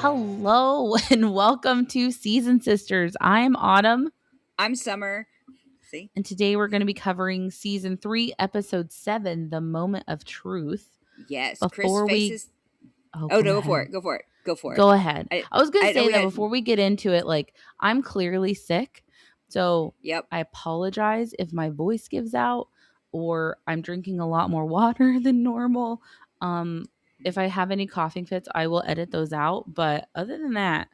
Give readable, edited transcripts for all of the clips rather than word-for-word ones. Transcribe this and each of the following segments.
Hello and welcome to Season Sisters. I'm Autumn. I'm Summer. See? And today we're going to be covering Season 3, Episode 7, The Moment of Truth. Yes. Chris Before we... faces. Oh, Oh, go no, ahead. Go for it. Go ahead. I was going to say we that had. before we get into it, I'm clearly sick. So Yep. I apologize if my voice gives out or I'm drinking a lot more water than normal. If I have any coughing fits, I will edit those out. But other than that,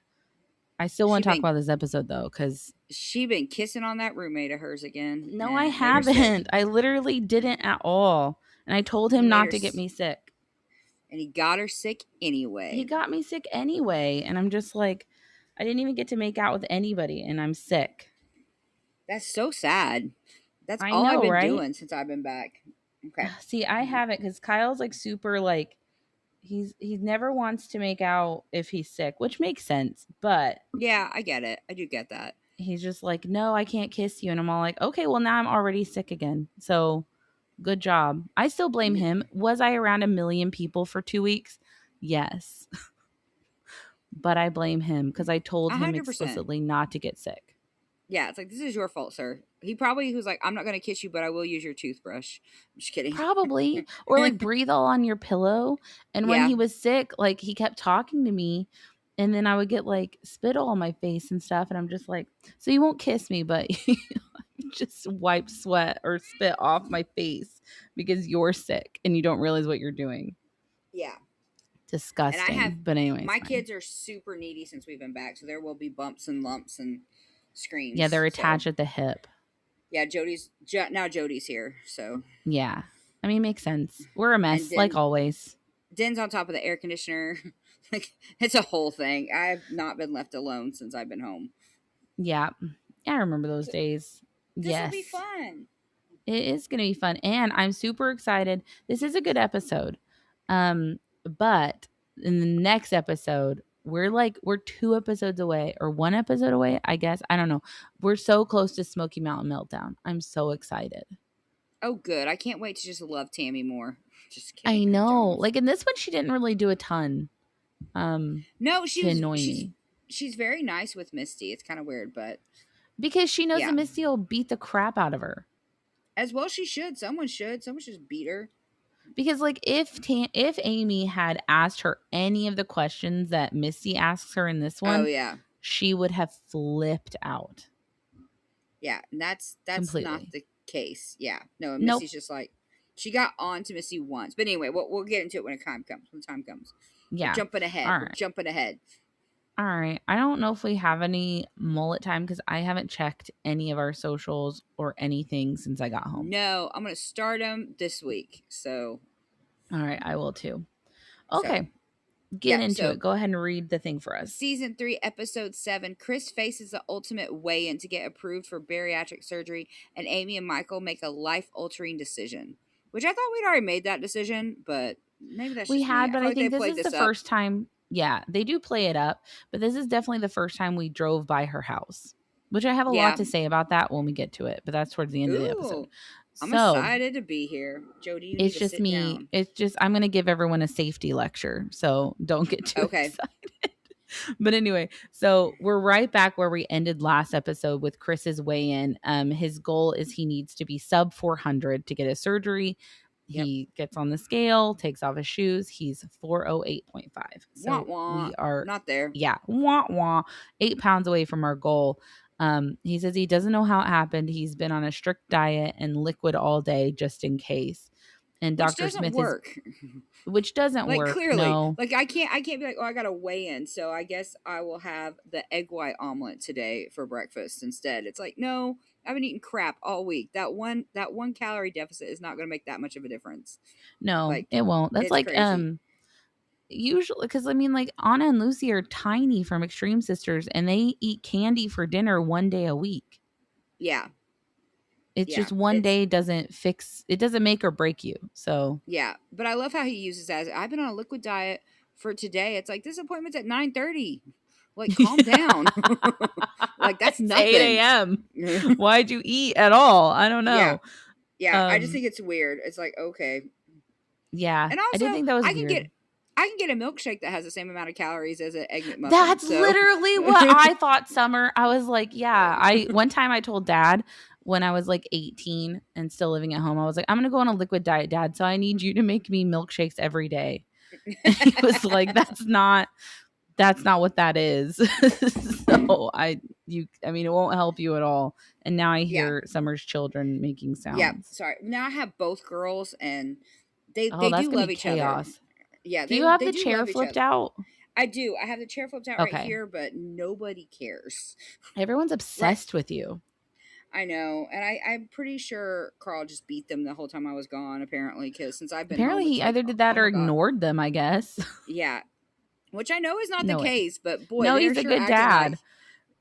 I still want to talk about this episode though, because she been kissing on that roommate of hers again. no, I haven't. I literally didn't at all. And I told him not to get me sick. And he got her sick anyway. He got me sick anyway. And I'm just like, I didn't even get to make out with anybody and I'm sick. That's so sad. That's I all know, I've been right? doing since I've been back. Okay. See, I haven't because Kyle's like super like, he never wants to make out if he's sick, which makes sense. But yeah, I get it. I do get that. He's just like, no, I can't kiss you. And I'm all like, okay, well, now I'm already sick again. So good job. I still blame him. Was I around 1 million people for 2 weeks? Yes. But I blame him because I told him 100%. explicitly not to get sick. Yeah, it's like, this is your fault, sir. He probably was like, I'm not going to kiss you, but I will use your toothbrush. I'm just kidding. Probably. Or like breathe all on your pillow. And when he was sick, like he kept talking to me. And then I would get like spittle on my face and stuff. And I'm just like, so you won't kiss me, but just wipe sweat or spit off my face because you're sick and you don't realize what you're doing. Yeah. Disgusting. But anyways, my kids are super needy since we've been back, so there will be bumps and lumps and screams. Yeah, they're attached at the hip. Yeah, Jody's here, so yeah. I mean, makes sense. We're a mess, like always. Den's on top of the air conditioner. Like, it's a whole thing. I've not been left alone since I've been home. Yeah, I remember those days. This will be fun. It is going to be fun, and I'm super excited. This is a good episode. But in the next episode, we're 2 episodes away or 1 episode away, I guess. I don't know. We're so close to Smoky Mountain Meltdown. I'm so excited. Oh, good. I can't wait to just love Tammy more. Just kidding. I know. Like in this one, she didn't really do a ton. No, she's very nice with Misty. It's kind of weird, but because she knows that Misty will beat the crap out of her. As well, she should. Someone should just beat her. Because like if Amy had asked her any of the questions that Misty asks her in this one, she would have flipped out. Yeah, and that's completely not the case. Yeah, no, and Misty's just like, she got on to Misty once, but anyway, we'll get into it when the time comes. Yeah, we're jumping ahead. All right. I don't know if we have any mullet time because I haven't checked any of our socials or anything since I got home. No, I'm going to start them this week. So. All right. I will too. Okay. Get into it. Go ahead and read the thing for us. Season 3, Episode 7. Chris faces the ultimate weigh-in to get approved for bariatric surgery, and Amy and Michael make a life-altering decision. Which I thought we'd already made that decision, but maybe that's we had. But I think this is the first time. Yeah, they do play it up, but this is definitely the first time we drove by her house, which I have a lot to say about that when we get to it, but that's towards the end of the episode. I'm excited to be here. Jody, it's just me. Down. It's just, I'm going to give everyone a safety lecture, so don't get too excited. But anyway, so we're right back where we ended last episode with Chris's weigh-in. His goal is he needs to be sub 400 to get a surgery. He gets on the scale, takes off his shoes. He's 408.5. So we are not there. Yeah. 8 pounds away from our goal. He says he doesn't know how it happened. He's been on a strict diet and liquid all day just in case. And Dr. Smith which doesn't work. Clearly. No. Like I can't be like, oh, I got to weigh in. So I guess I will have the egg white omelet today for breakfast instead. It's like, no, I've been eating crap all week. That one calorie deficit is not going to make that much of a difference. No, it won't. That's like, crazy. Usually, because I mean, like Anna and Lucy are tiny from Extreme Sisters and they eat candy for dinner 1 day a week. Yeah. It's just one day doesn't make or break you. So yeah, but I love how he uses that. I've been on a liquid diet for today. It's like, this appointment's at 9:30. Like, calm down. Like, that's nothing. 8 a.m. Why'd you eat at all? I don't know. Yeah. I just think it's weird. It's like, okay. Yeah. And also, I did think that was weird. I can get a milkshake that has the same amount of calories as an egg McMuffin. That's So literally what I thought, Summer. I was like, yeah. One time I told Dad when I was like 18 and still living at home, I was like, I'm gonna go on a liquid diet, Dad. So I need you to make me milkshakes every day. And he was like, that's not what that is. So I mean, it won't help you at all. And now I yeah, hear Summer's children making yeah. sounds. Sorry. Now I have both girls, and they Oh, they that's do gonna be love each other. chaos. Yeah, Do you have they the do chair love each flipped other. out? I do. I have the chair flipped out right Okay. here, but nobody cares. Everyone's Right. obsessed with you. I know, and I'm pretty sure Carl just beat them the whole time I was gone. Apparently, because since I've been Apparently home, it's he like, either did that oh or my god, ignored them, I guess. yeah. Which I know is not the No way. case, but boy, No, they're he's a sure good acting dad. like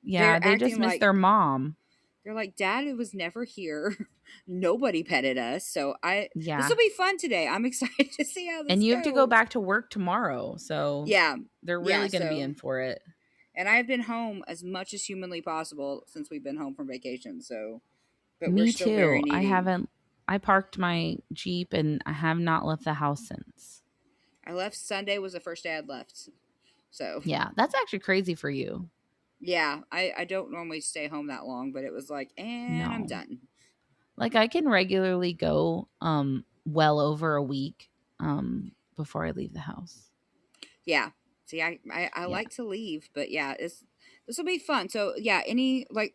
Yeah, they're they just acting miss like their mom. they're like, Dad was never here. Nobody petted us, so this Yeah. will be fun today. I'm excited to see how And this you have to go goes. back to work tomorrow. So Yeah, they're yeah. really going to be So, in for it. and I've been home as much as humanly possible since we've been home from vacation. So, but we're Me still very too. needy. I parked my Jeep and I have not left the house since. I left Sunday was the first day I'd left. So Yeah, that's actually crazy for you. yeah, I don't normally stay home that long, but it was like, and I'm No. done. Like I can regularly go well over a week before I leave the house. Yeah. See, I Yeah. like to leave, but yeah, this will be fun. So yeah, any like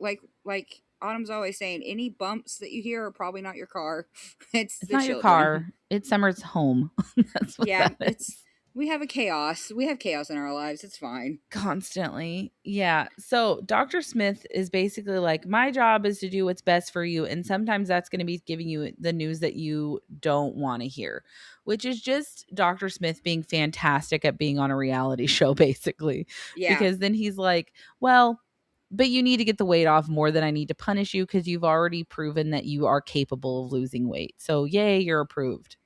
Autumn's always saying, any bumps that you hear are probably not your car. It's It's the not your children. car. It's Summer's home. That's what Yeah, that it's is. we have a chaos. We have chaos in our lives. It's fine. Constantly. Yeah. So Dr. Smith is basically like, my job is to do what's best for you. And sometimes that's going to be giving you the news that you don't want to hear, which is just Dr. Smith being fantastic at being on a reality show, basically. Yeah. Because then he's like, well, but you need to get the weight off more than I need to punish you because you've already proven that you are capable of losing weight. So, yay, you're approved.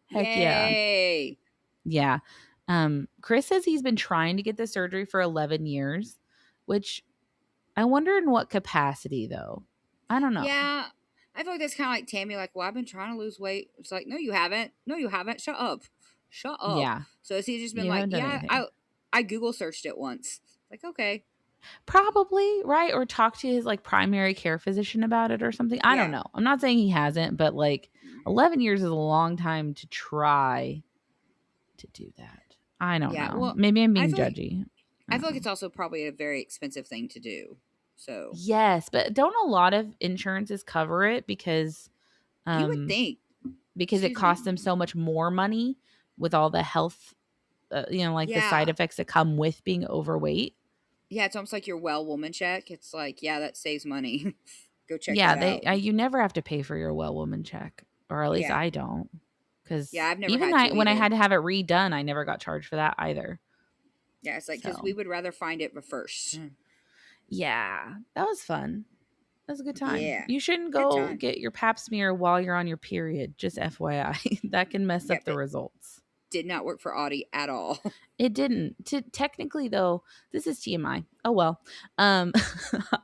Heck yeah. Yay. Yeah. Chris says he's been trying to get the surgery for 11 years, which I wonder in what capacity though. I don't know. Yeah. I feel like that's kind of like Tammy, like, well, I've been trying to lose weight. It's like, no, you haven't. No, you haven't. Shut up. Shut up. Yeah. So has he just been You like, haven't done yeah, anything. I Google searched it once. Like, okay. Probably, right? Or talk to his like primary care physician about it or something. I don't Yeah. know. I'm not saying he hasn't, but like 11 years is a long time to try to do that. I don't Yeah. know. Well, Maybe I'm I being feel like judgy. I I don't feel like know. it's also probably a very expensive thing to do. So Yes, but don't a lot of insurances cover it you would um think, because it excuse me. costs them so much more money with all the health like the side Yeah. effects that come with being overweight. Yeah. It's almost like your well woman check. It's like, yeah, that saves money. Go check Yeah, that out. you never have to pay for your well woman check, or at least Yeah. I don't, Yeah. because I've never even had to when I either. had to have it redone, I never got charged for that either. Yeah. It's like, because So we would rather find it first. yeah, that was fun. That was a good time. Yeah. You shouldn't Good go time. get your pap smear while you're on your period. Just FYI, that can mess up Yep. the It results. did not work for Audie at all. It didn't. Technically though, this is TMI. Oh well. Um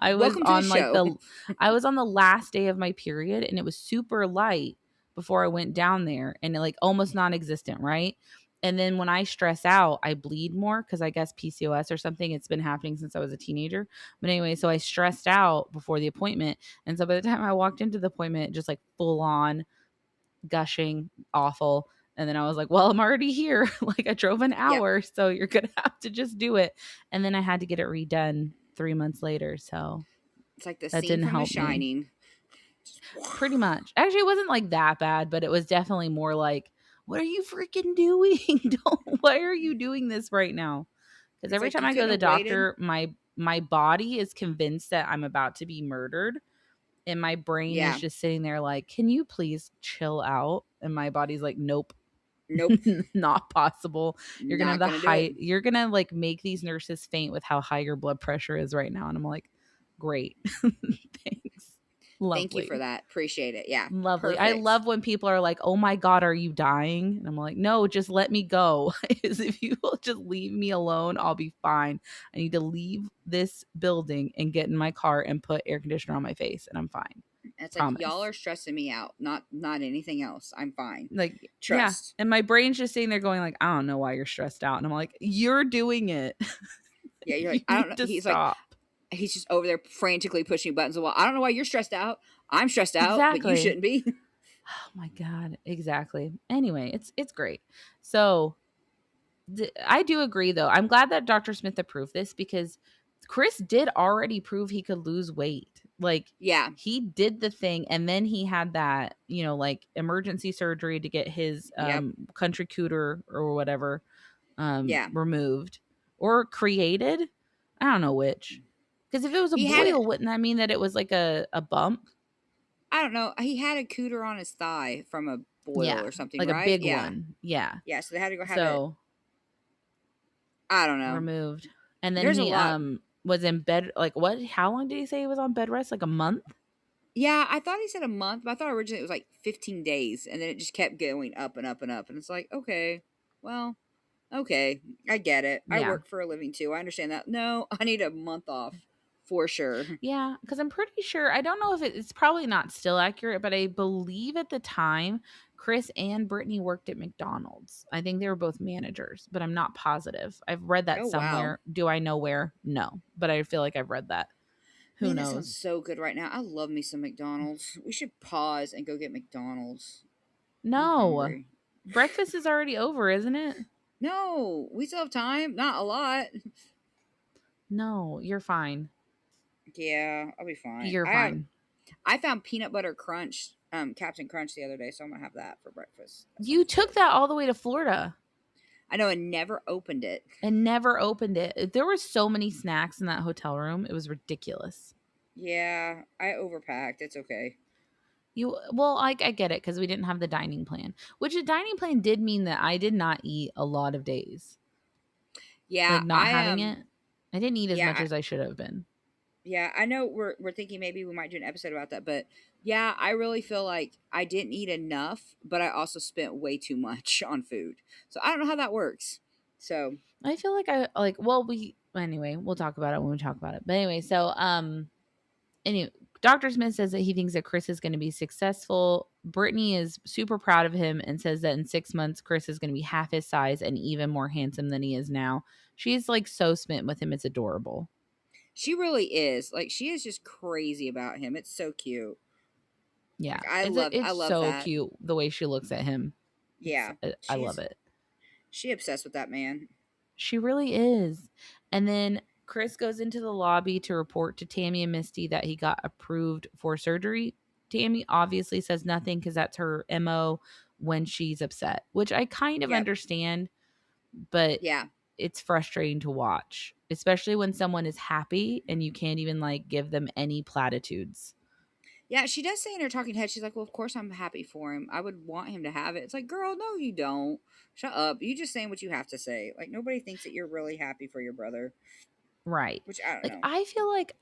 I was Welcome to the on like show. the I was on the last day of my period and it was super light before I went down there and it, like almost non-existent, right? And then when I stress out, I bleed more cuz I guess PCOS or something. It's been happening since I was a teenager. But anyway, so I stressed out before the appointment. And so by the time I walked into the appointment, just like full on gushing, awful. And then I was like, well, I'm already here. Like I drove an Yep. hour, so you're going to have to just do it. And then I had to get it redone 3 months later. So It's like the that scene didn't from The help me. Shining. Pretty much. Actually, it wasn't like that bad, but it was definitely more like, what are you freaking doing? Don't, why are you doing this right now? Because It's every like time you I go to couldn't the have waited. doctor, my body is convinced that I'm about to be murdered. And my brain is Yeah. just sitting there like, can you please chill out? And my body's like, nope. Nope. Not possible. You're gonna have Not the gonna do it. high. You're gonna like make these nurses faint with how high your blood pressure is right now. And I'm like, great, thanks, Thank you for lovely, that. Appreciate it. Yeah. lovely. I Perfect. love when people are like, oh my god, are you dying? And I'm like, no, just let me go. Because if you will just leave me alone, I'll be fine. I need to leave this building and get in my car and put air conditioner on my face, and I'm fine. It's like y'all Promise. are stressing me out, not anything else. I'm fine. Like, yeah. Trust. And my brain's just sitting there going like, I don't know why you're stressed out. And I'm like, you're doing it. Yeah, you're You like, I don't need know. to He's like, stop. he's just over there frantically pushing buttons. Well, I don't know why you're stressed out. I'm stressed out, but you Exactly. shouldn't be. Oh my God. Exactly. Anyway, it's great. So I do agree though. I'm glad that Dr. Smith approved this because Chris did already prove he could lose weight. Like Yeah, he did the thing and then he had that, like emergency surgery to get his yep, country cooter or whatever yeah. removed or created. I don't know which. Because if it was a He had it. boil, wouldn't that mean that it was like a bump? I don't know. He had a cooter on his thigh from a boil Yeah, or something, like a right? big Yeah, one. Yeah. yeah. So they had to go have it. So I don't know. removed. And then There's a he lot. was in bed like what? How long did he say he was on bed rest? Like a month? Yeah, I thought he said a month, but I thought originally it was like 15 days, and then it just kept going up and up and up. And it's like, okay, well, okay, I get it. I Yeah. work for a living too. I understand that. No, I need a month off for sure. Yeah, because I'm pretty sure I don't know if it's probably not still accurate, but I believe at the time Chris and Brittany worked at McDonald's. I think they were both managers, but I'm not positive. I've read that Oh wow, somewhere. Do I know where? No, but I feel like I've read that. Who man, that sounds knows? so good right now. I love me some McDonald's. We should pause and go get McDonald's. I'm No. hungry. Breakfast is already over, isn't it? No, we still have time. Not a lot. No, you're fine. Yeah, I'll be fine. You're fine. I found peanut butter crunch, Captain Crunch the other day, so I'm gonna have that for breakfast. That You sounds took good. that all the way to Florida I know, and never opened it. and never opened it. There were so many snacks in that hotel room. It was ridiculous. Yeah, I overpacked. It's okay. Well, I get it because we didn't have the dining plan, which the dining plan did mean that I did not eat a lot of days. Yeah, Like not I having it, I didn't eat as yeah, much as I should have been. yeah. I know we're thinking maybe we might do an episode about that, but yeah, I really feel like I didn't eat enough, but I also spent way too much on food. So I don't know how that works. So I feel like I like. Well, we anyway. We'll talk about it when we talk about it. But anyway, so anyway, Dr. Smith says that he thinks that Chris is going to be successful. Brittany is super proud of him and says that in 6 months, Chris is going to be half his size and even more handsome than he is now. She's like so smitten with him. It's adorable. she really is. Like she is just crazy about him. It's so cute. Yeah, Like I it's love so that. cute the way she looks at him. It's Yeah. I love She's it. she obsessed with that man. She really is. And then Chris goes into the lobby to report to Tammy and Misty that he got approved for surgery. Tammy obviously says nothing because that's her MO when she's upset, which I kind of Yep. understand, but Yeah. it's frustrating to watch, especially when someone is happy and you can't even like give them any platitudes. Yeah, she does say in her talking head, she's like, well, of course I'm happy for him. I would want him to have it. It's like, girl, no, you don't. Shut up. You just saying what you have to say. Like, nobody thinks that you're really happy for your brother, Right. which I don't Like know. I feel like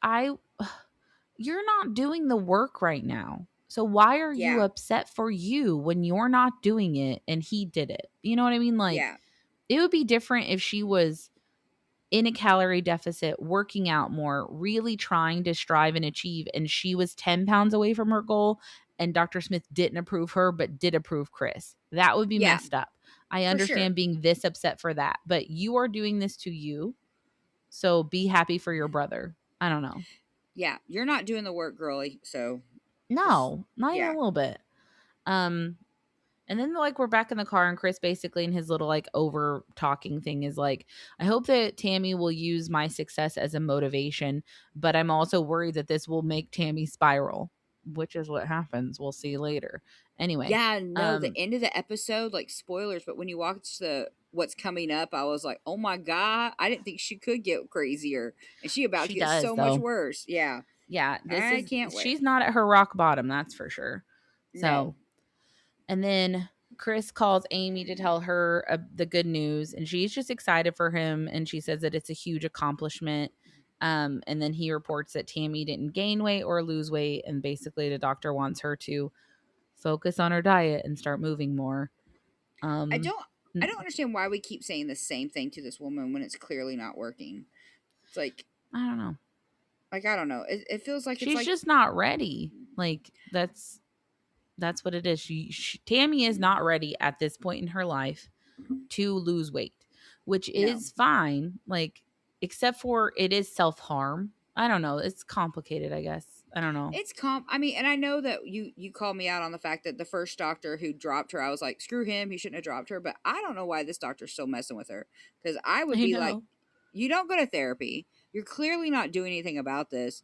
you're not doing the work right now. So why are you Yeah. upset for you when you're not doing it and he did it? You know what I mean? Like Yeah. it would be different if she was in a calorie deficit, working out more, really trying to strive and achieve, and she was 10 pounds away from her goal and Dr. Smith didn't approve her but did approve Chris. That would be Yeah. messed up. I For sure. understand being this upset for that, but you are doing this to you. So be happy for your brother. I don't know. Yeah. You're not doing the work, girly. So just, No, not even a yeah. little bit. Um, and then like we're back in the car and Chris basically in his little like over talking thing is like, I hope that Tammy will use my success as a motivation, but I'm also worried that this will make Tammy spiral, which is what happens. We'll see later. Anyway, Yeah. No, the um, end of the episode, like spoilers, but when you watch the what's coming up, I was like, oh my God, I didn't think she could get crazier. And she about to she get does so much though. worse. Yeah. Yeah, I can't wait. she's not at her rock bottom, that's for sure. No. So and then Chris calls Amy to tell her the good news, and she's just excited for him. And she says that it's a huge accomplishment. And then he reports that Tammy didn't gain weight or lose weight, and basically the doctor wants her to focus on her diet and start moving more. I Um, don't I don't understand why we keep saying the same thing to this woman when it's clearly not working. It's I don't know. like I don't know. It feels like it's She's like just not ready. Like that's what it is. Tammy is not ready at this point in her life to lose weight, which No. is fine. Like, except for it is self harm. I don't know. It's complicated, I guess. I don't know. I mean, and I know that you called me out on the fact that the first doctor who dropped her, I was like, screw him, he shouldn't have dropped her. But I don't know why this doctor's still messing with her. Because I would I be like, know. you don't go to therapy. You're clearly not doing anything about this.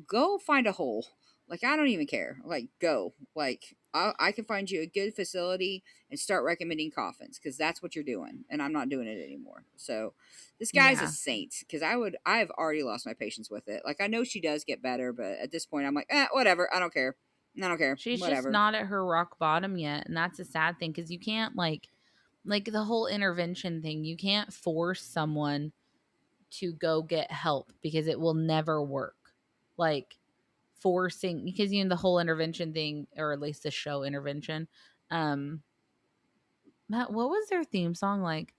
Go find a hole. Like, I don't even care. Like, go. Like, I can find you a good facility and start recommending coffins because that's what you're doing. And I'm not doing it anymore. So, this guy's a Yeah. saint because I've already lost my patience with it. Like, I know she does get better, but at this point, I'm like, whatever. I don't care. I don't care. She's just Whatever. not at her rock bottom yet. And that's a sad thing because you can't, like the whole intervention thing, you can't force someone to go get help because it will never work. Like, forcing, because the whole intervention thing, or at least the show intervention, Matt, what was their theme song, like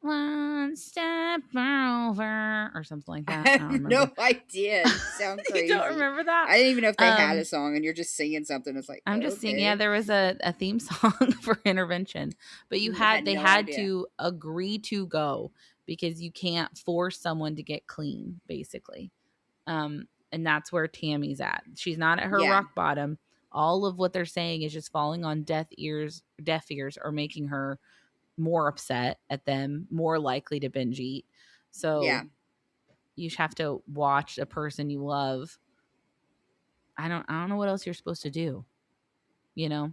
one step over or something like I that? I have don't remember. no idea. You sound You don't crazy. remember that? I didn't even know if they had a um song and you're just singing something. It's like, I'm just saying, yeah, okay. there was a theme song for intervention, but I had they no had idea. to agree to go because you can't force someone to get clean, basically. And that's where Tammy's at. She's not at her Yeah. rock bottom. All of what they're saying is just falling on deaf ears, or making her more upset at them, more likely to binge eat. Yeah. So you just have to watch a person you love. I don't know what else you're supposed to do, you know?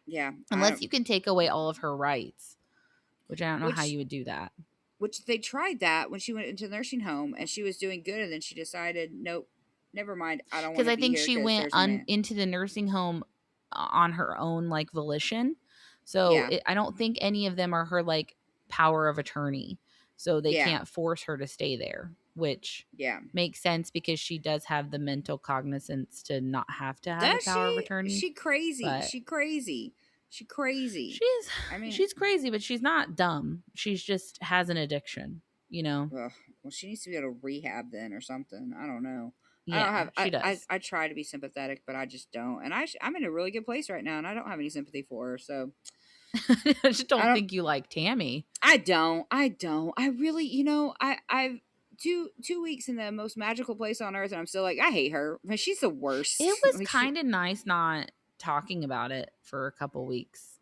Yeah. Unless you can take away all of her rights, which I don't know how Which you would do that. they tried that when she went into the nursing home and she was doing good and then she decided, nope, never mind. I don't want Because to I be think here she because went there's a man. into the nursing home on her own, like, volition. So Yeah. I don't think any of them are her, like, power of attorney. So they Yeah. can't force her to stay there, which Yeah. makes sense because she does have the mental cognizance to not have to have a Does power of she? attorney. She crazy. But She crazy. She crazy. she's I mean, she's crazy, but she's not dumb. She's just has an addiction, you know? ugh, well, she needs to go to rehab then or something. I don't know. I don't Yeah, have. she does. I try to be sympathetic, but I just don't. And I'm in a really good place right now, and I don't have any sympathy for her. So I just I don't don't. think you like Tammy. I don't. I don't. I really. I've 2 weeks in the most magical place on earth, and I'm still like, I hate her. Man, she's the It worst. was Like kind of nice not talking about it for a couple weeks.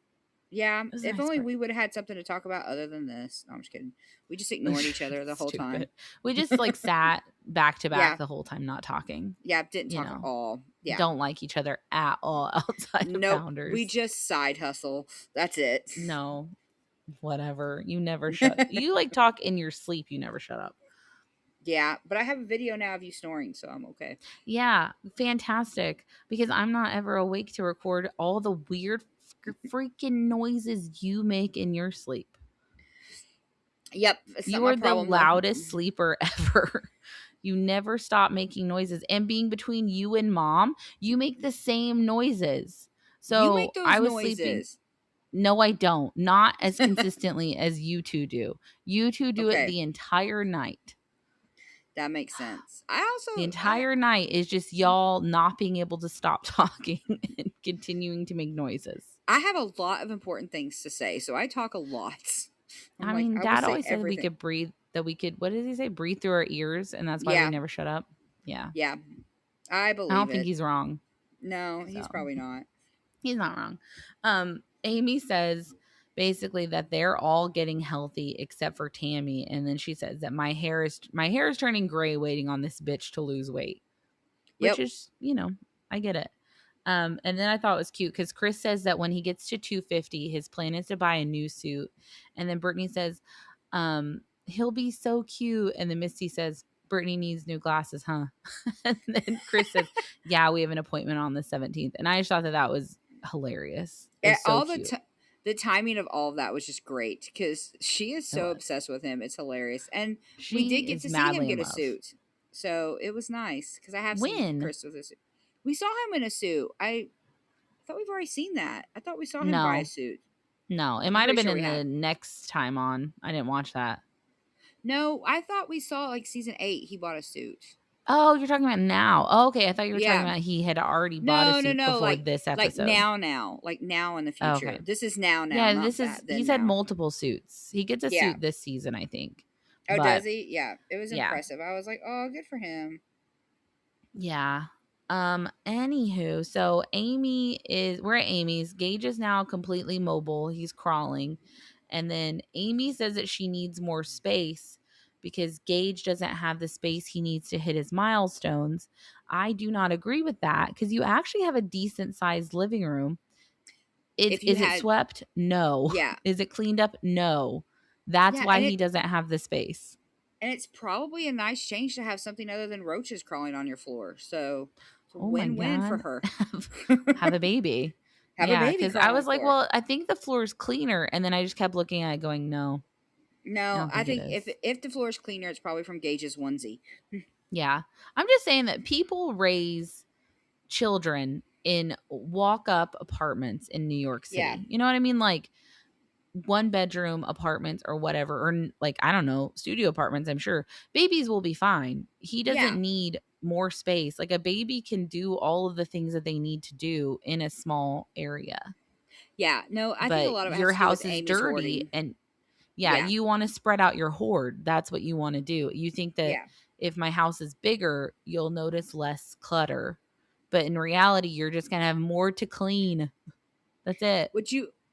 yeah. It was a If nice only break. we would have had something to talk about other than this. No, I'm just kidding. We just ignored each other the whole time. Stupid. We just, like, sat back to back Yeah. the whole time not talking. Yeah. Didn't You talk at know, all. Yeah. don't like each other at all outside of Nope. We Founders. just side hustle. That's it. No, whatever. You never shut. You, like, talk in your sleep. You never shut up. Yeah, but I have a video now of you snoring, so I'm okay. Yeah, fantastic. Because I'm not ever awake to record all the weird freaking noises you make in your sleep. Yep, it's not You my are the problem though. loudest sleeper ever. You never stop making noises. And being between you and mom, you make the same noises. You make So those I was sleeping. noises. No, I don't. Not as consistently as you two do. You two do it Okay, the entire night. that makes sense. I The also I entire night is just y'all not being able to stop talking and continuing to make noises. I have a lot of important things to say, so I talk a lot. I'm I like mean, I will Dad say always said that we everything. could breathe, that we could, what does he say? Breathe through our ears. And that's why we Yeah, never shut up. Yeah. yeah, I I don't believe think it. he's wrong. No, So he's probably not. he's not wrong. Amy says basically that they're all getting healthy except for Tammy, and then she says that my hair is turning gray waiting on this bitch to lose weight, which Yep, is, I get it. And then I thought it was cute because Chris says that when he gets to 250, his plan is to buy a new suit, and then Brittany says, he'll be so cute, and then Misty says, Brittany needs new glasses, huh? And then Chris says, yeah, we have an appointment on the 17th. And I just thought that that was hilarious. It's so all cute. the timing of all of that was just great because she is It so was. obsessed with him. It's hilarious, and we did She get is to see him madly in get a love. suit, so it was nice because I have seen When? Chris with a suit. We saw him in a suit. I thought we've already seen that. I thought we saw him buy a No. suit. No. It I'm might have pretty been sure in we the have. next time on. I didn't watch that. No, I thought we saw like season 8. He bought a suit. Oh, you're talking about now. Oh, okay, I thought you were talking Yeah. about he had already bought a No, no, suit no. before this Like episode. now, like now in the Oh, future. okay. This is now, Yeah, not this that is then he's had now. multiple suits. He gets a Yeah. suit this season, I think. Oh, does But he? Yeah. It was yeah. impressive. I was like, oh, good for him. Yeah. Anywho, so we're at Amy's. Gage is now completely mobile. He's crawling. And then Amy says that she needs more space because Gage doesn't have the space he needs to hit his milestones. I do not agree with that because you actually have a decent sized living room. If you Is it had, swept? No. yeah. Is it cleaned up? No. That's Yeah. why he doesn't have the space. And it's probably a nice change to have something other than roaches crawling on your floor. So it's a Oh my win-win for God. her. Have a baby. Have a Yeah, baby because crawl I on the was like, floor. well, I think the floor is cleaner. And then I just kept looking at it going, no, I No, don't I think it think is. if the floor is cleaner, it's probably from Gage's onesie. Yeah. I'm just saying that people raise children in walk up apartments in New York Yeah. City. You know what I mean? Like one bedroom apartments or whatever, or like, I don't know, studio apartments, I'm sure. Babies will be fine. He Yeah. doesn't need more space. Like a baby can do all of the things that they need to do in a small area. Yeah. No, I think a But lot of it has your to do with house is Amy's dirty hoarding. and yeah, Yeah. you want to spread out your hoard. That's what you want to do. You think that Yeah. if my house is bigger, you'll notice less clutter. But in reality, you're just going to have more to clean. That's it.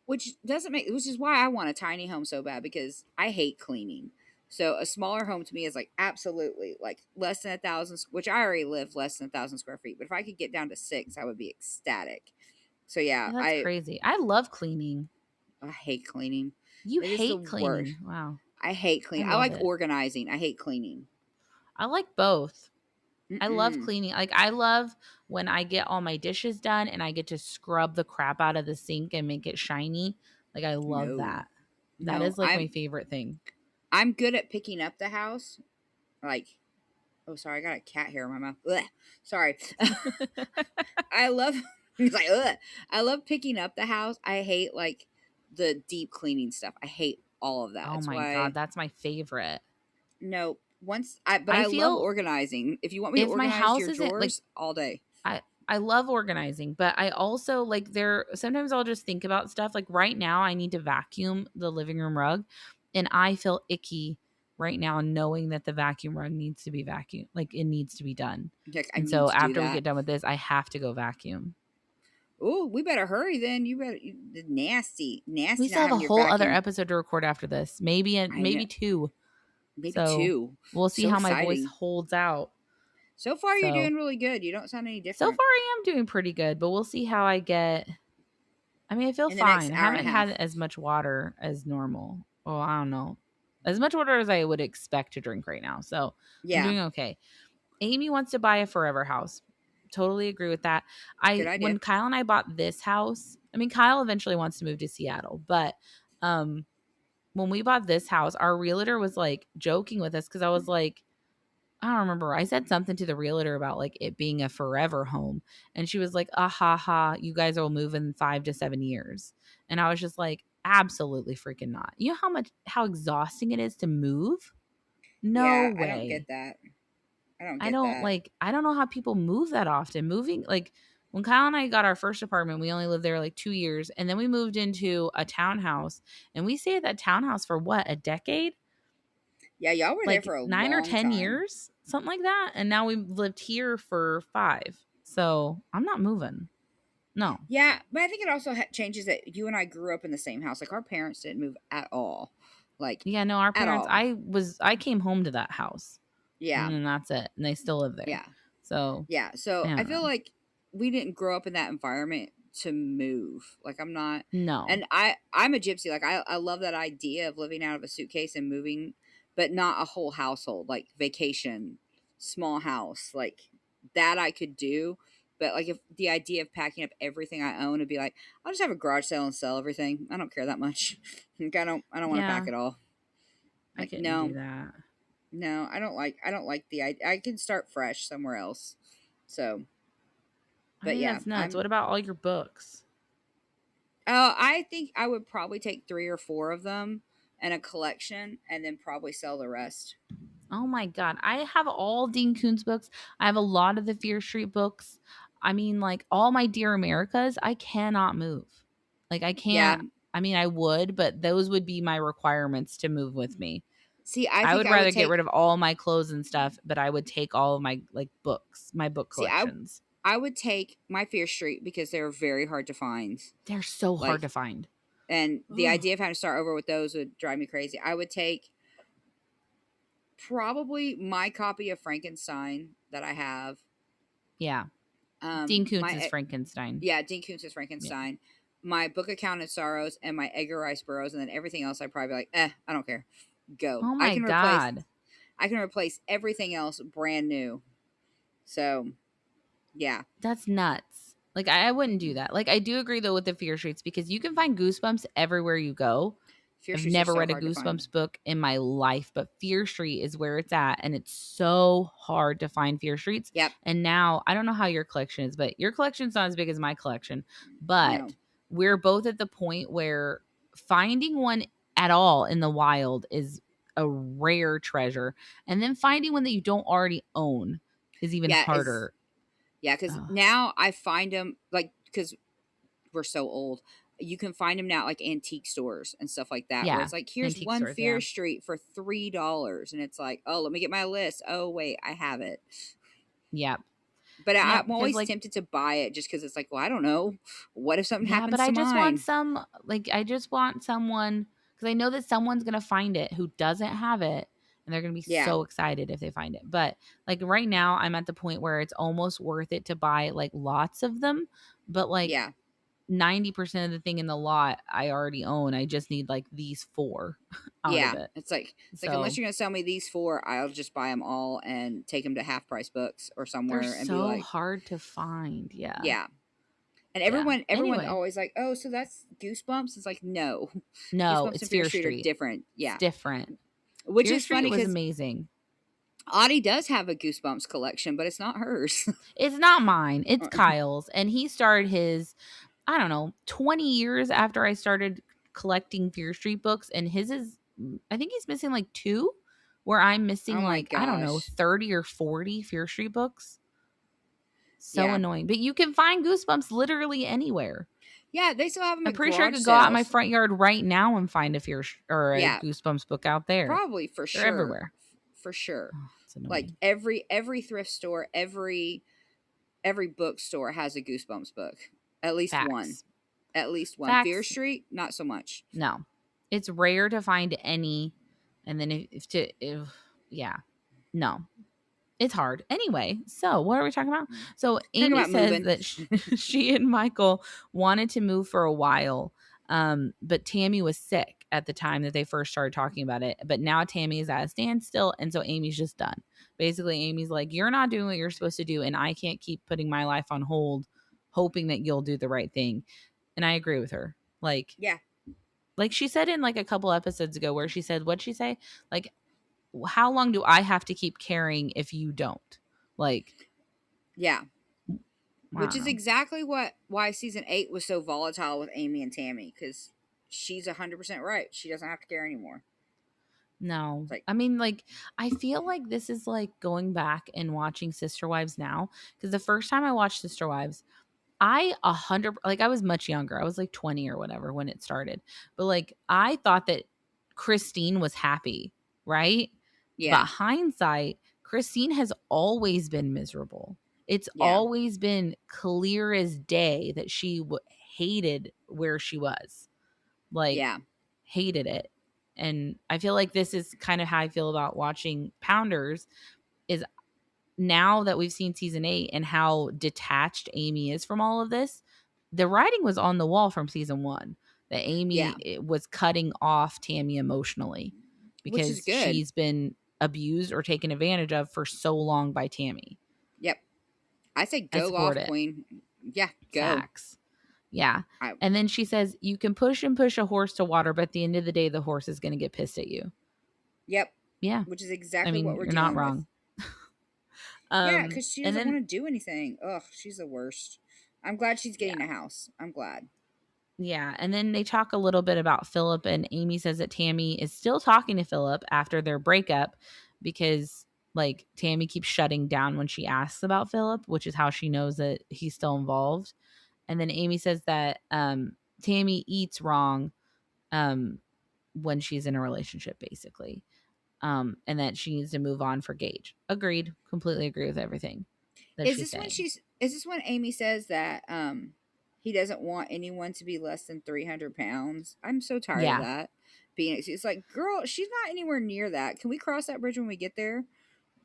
Which doesn't make, which is why I want a tiny home so bad, because I hate cleaning. So a smaller home to me is like absolutely like less than 1,000, which I already live less than 1,000 square feet. But if I could get down to 6, I would be ecstatic. So yeah, Yeah, that's crazy. I love cleaning. I hate cleaning. You It is the hate worst. cleaning. Wow. I hate I cleaning. I love like it. organizing. I hate cleaning. I like both. I love Mm-mm. cleaning. Like I love when I get all my dishes done and I get to scrub the crap out of the sink and make it shiny. Like I love No, that. That no. is like my favorite thing. I'm good at picking up the house. Like, oh, sorry, I got a cat hair in my mouth. Ugh. Sorry. I love. He's like, ugh. I love picking up the house. I hate like the deep cleaning stuff. I hate all of that. Oh That's my god, why. that's my favorite. No, but I I love feel organizing. If you want me to if my organize house your isn't like drawers all day. I I love organizing, but I also like there sometimes I'll just think about stuff like right now I need to vacuum the living room rug and I feel icky right now knowing that the vacuum rug needs to be vacuumed, like it needs to be done. Like, I And need so to do after we that. get done with this, I have to go vacuum. Oh, we better hurry then. You better. Nasty, We nasty still not have a having your whole other vacuum. episode to record after this. I know. Maybe two. Maybe So 2. we'll see So how my voice exciting. holds out. So far, you're So doing really good. You don't sound any so different. far I am doing pretty good, but we'll see how I get. I mean, I feel In the next fine. I hour and a haven't had half. as much water as normal. Oh, I don't know. As much water as I would expect to drink right now. So I'm Yeah, doing okay. Amy wants to buy a forever house. Totally agree with that. good I idea. when Kyle and I bought this house, I mean Kyle eventually wants to move to Seattle, but when we bought this house, our realtor was like joking with us because I was like, I don't remember. I said something to the realtor about like it being a forever home. And she was like, ah ha ha, you guys will move in 5 to 7 years. And I was just like, absolutely freaking not. You know how exhausting it is to move? No Yeah, I don't way. get that. I don't get that. I don't know how people move that often. Moving like when Kyle and I got our first apartment, we only lived there like 2 years. And then we moved into a townhouse and we stayed at that townhouse for what, a decade? Yeah, y'all were there Like for a 9 or long 10 time. years, something like that. And now we've lived here for 5. So I'm not moving. No. Yeah, but I think it also changes that you and I grew up in the same house. Like our parents didn't move at all, like Yeah, no, our at parents, all. I came home to that house and Yeah, then that's it. And they still live there. yeah, So yeah. I So I don't feel know. like we didn't grow up in that environment to move. Like I'm not, No. and I'm a gypsy. Like I love that idea of living out of a suitcase and moving, but not a whole household. Like vacation, small house, like that I could do. But like if the idea of packing up everything I own and be like, I'll just have a garage sale and sell everything. I don't care that much. Like I don't want to pack Yeah, it all. I Like couldn't do no, that. no, I don't like the idea. I can start fresh somewhere else. So, I but think yeah, that's nuts. I'm What about all your books? I think I would probably take 3 or 4 of them and a collection and then probably sell the rest. Oh my God. I have all Dean Koontz books. I have a lot of the Fear Street books. I mean, like all my Dear Americas, I cannot move. Like I Yeah. can't, I mean, I would, but those would be my requirements to move with me. See, I I think would I would rather get rid take. of all my clothes and stuff, but I would take all of my like books, my book See, collections. I would take my Fear Street because they're very hard to find. They're so hard to Like, find. and the Ugh. idea of having to start over with those would drive me crazy. I would take probably my copy of Frankenstein that I have. Yeah. Dean Koontz is My Frankenstein. Yeah, Dean Koontz's Yeah. Frankenstein. My Book of Counted Sorrows and my Edgar Rice Burroughs, and then everything else I'd probably be like, I don't care. Go. Oh my God. I can replace everything else brand new. So yeah. That's nuts. Like I wouldn't do that. Like I do agree though with the Fear Streets because you can find Goosebumps everywhere you go. Fear I've Streets are never so read a hard to find. Goosebumps book in my life, but Fear Street is where it's at. And it's so hard to find Fear Streets. Yep. And now I don't know how your collection is, but your collection's not as big as my collection. But No. we're both at the point where finding one at all in the wild is a rare treasure. And then finding one that you don't already own is even Yeah, it's harder. because now I find them like because we're so old. You can find them now at, like antique stores and stuff like that, where Yeah. it's like, here's Antique one stores, Fear yeah. Street for $3, and it's like, oh, let me get my list. Oh wait, I have it. Yep. But Yep. I'm Because always like tempted to buy it just because it's like, well, I don't know. What if something yeah, but happens I to just want mine? some like I just want someone because I know that someone's gonna find it who doesn't have it and they're gonna be Yeah, so excited if they find it. But like right now I'm at the point where it's almost worth it to buy like lots of them. But like yeah, 90% of the thing in the lot I already own. I just need like these four out of yeah. it. It's like unless So you're gonna sell me these four, I'll just buy them all and take them to Half Price Books or they're somewhere and be so like, hard to find. Yeah. yeah. And Yeah. everyone's Anyway. always like, oh, so that's Goosebumps. It's like, no, No, Goosebumps it's and Fear Fear Street are Street. different. It's Yeah, different. which Fear is Street funny was because amazing. Audie does have a Goosebumps collection, but it's not hers. It's not mine. It's Kyle's. And he started his, I don't know, 20 years after I started collecting Fear Street books. And his is, I think he's missing like two, where I'm missing Oh my like, I don't know, gosh. 30 or 40 Fear Street books. So Yeah. annoying. But you can find Goosebumps literally anywhere. Yeah, they still have them I'm at pretty sure I garage could go out in my sales. front yard right now and find a or a Yeah, Goosebumps book out there. probably for They're sure. everywhere. For sure. Oh, it's Like annoying. every thrift store, every bookstore has a Goosebumps book. At least one. Facts. At least one. Fear Facts. Street, not so much. No, it's rare to find any. And then yeah, no, it's hard. Anyway, so what are we talking about? So Talking Amy about says moving. that she and Michael wanted to move for a while, but Tammy was sick at the time that they first started talking about it. But now Tammy is at a standstill, and so Amy's just done. Basically, Amy's like, "You're not doing what you're supposed to do, and I can't keep putting my life on hold, hoping that you'll do the right thing." And I agree with her. Yeah. Like she said in like a couple episodes ago, where she said, what'd she say? Like, how long do I have to keep caring if you don't? Like, Yeah. I Which don't is know. exactly why season 8 was so volatile with Amy and Tammy, because she's 100% right. She doesn't have to care anymore. No, It's like, I mean, like, I feel like this is like going back and watching Sister Wives now. Because the first time I watched Sister Wives, I was much younger. I was like 20 or whatever when it started. But like, I thought that Christine was happy, right? But yeah. hindsight, Christine has always been miserable. It's Yeah. always been clear as day that she hated where she was. Like, Yeah. hated it. And I feel like this is kind of how I feel about watching Pounders is now that we've seen season 8 and how detached Amy is from all of this. The writing was on the wall from season 1 that Yeah. Amy was cutting off Tammy emotionally Which is because good. she's been abused or taken advantage of for so long by Tammy. Yep. I say I go support off, it. Queen. Yeah, go. Facts. Yeah. And then she says, you can push and push a horse to water, but at the end of the day, the horse is going to get pissed at you. Yep. Yeah. Which is exactly what we're you're dealing not wrong. yeah, because she doesn't then, want to do anything. Ugh, she's the worst. I'm glad she's getting a house. I'm glad. Yeah. And then they talk a little bit about Philip, and Amy says that Tammy is still talking to Philip after their breakup because like Tammy keeps shutting down when she asks about Philip, which is how she knows that he's still involved. And then Amy says that Tammy eats wrong when she's in a relationship, basically. And that she needs to move on for Gage. Agreed. Completely agree with everything that she's saying. Is this when Amy says that he doesn't want anyone to be less than 300 pounds? I'm so tired of Yeah. that being. It's like, girl, she's not anywhere near that. Can we cross that bridge when we get there?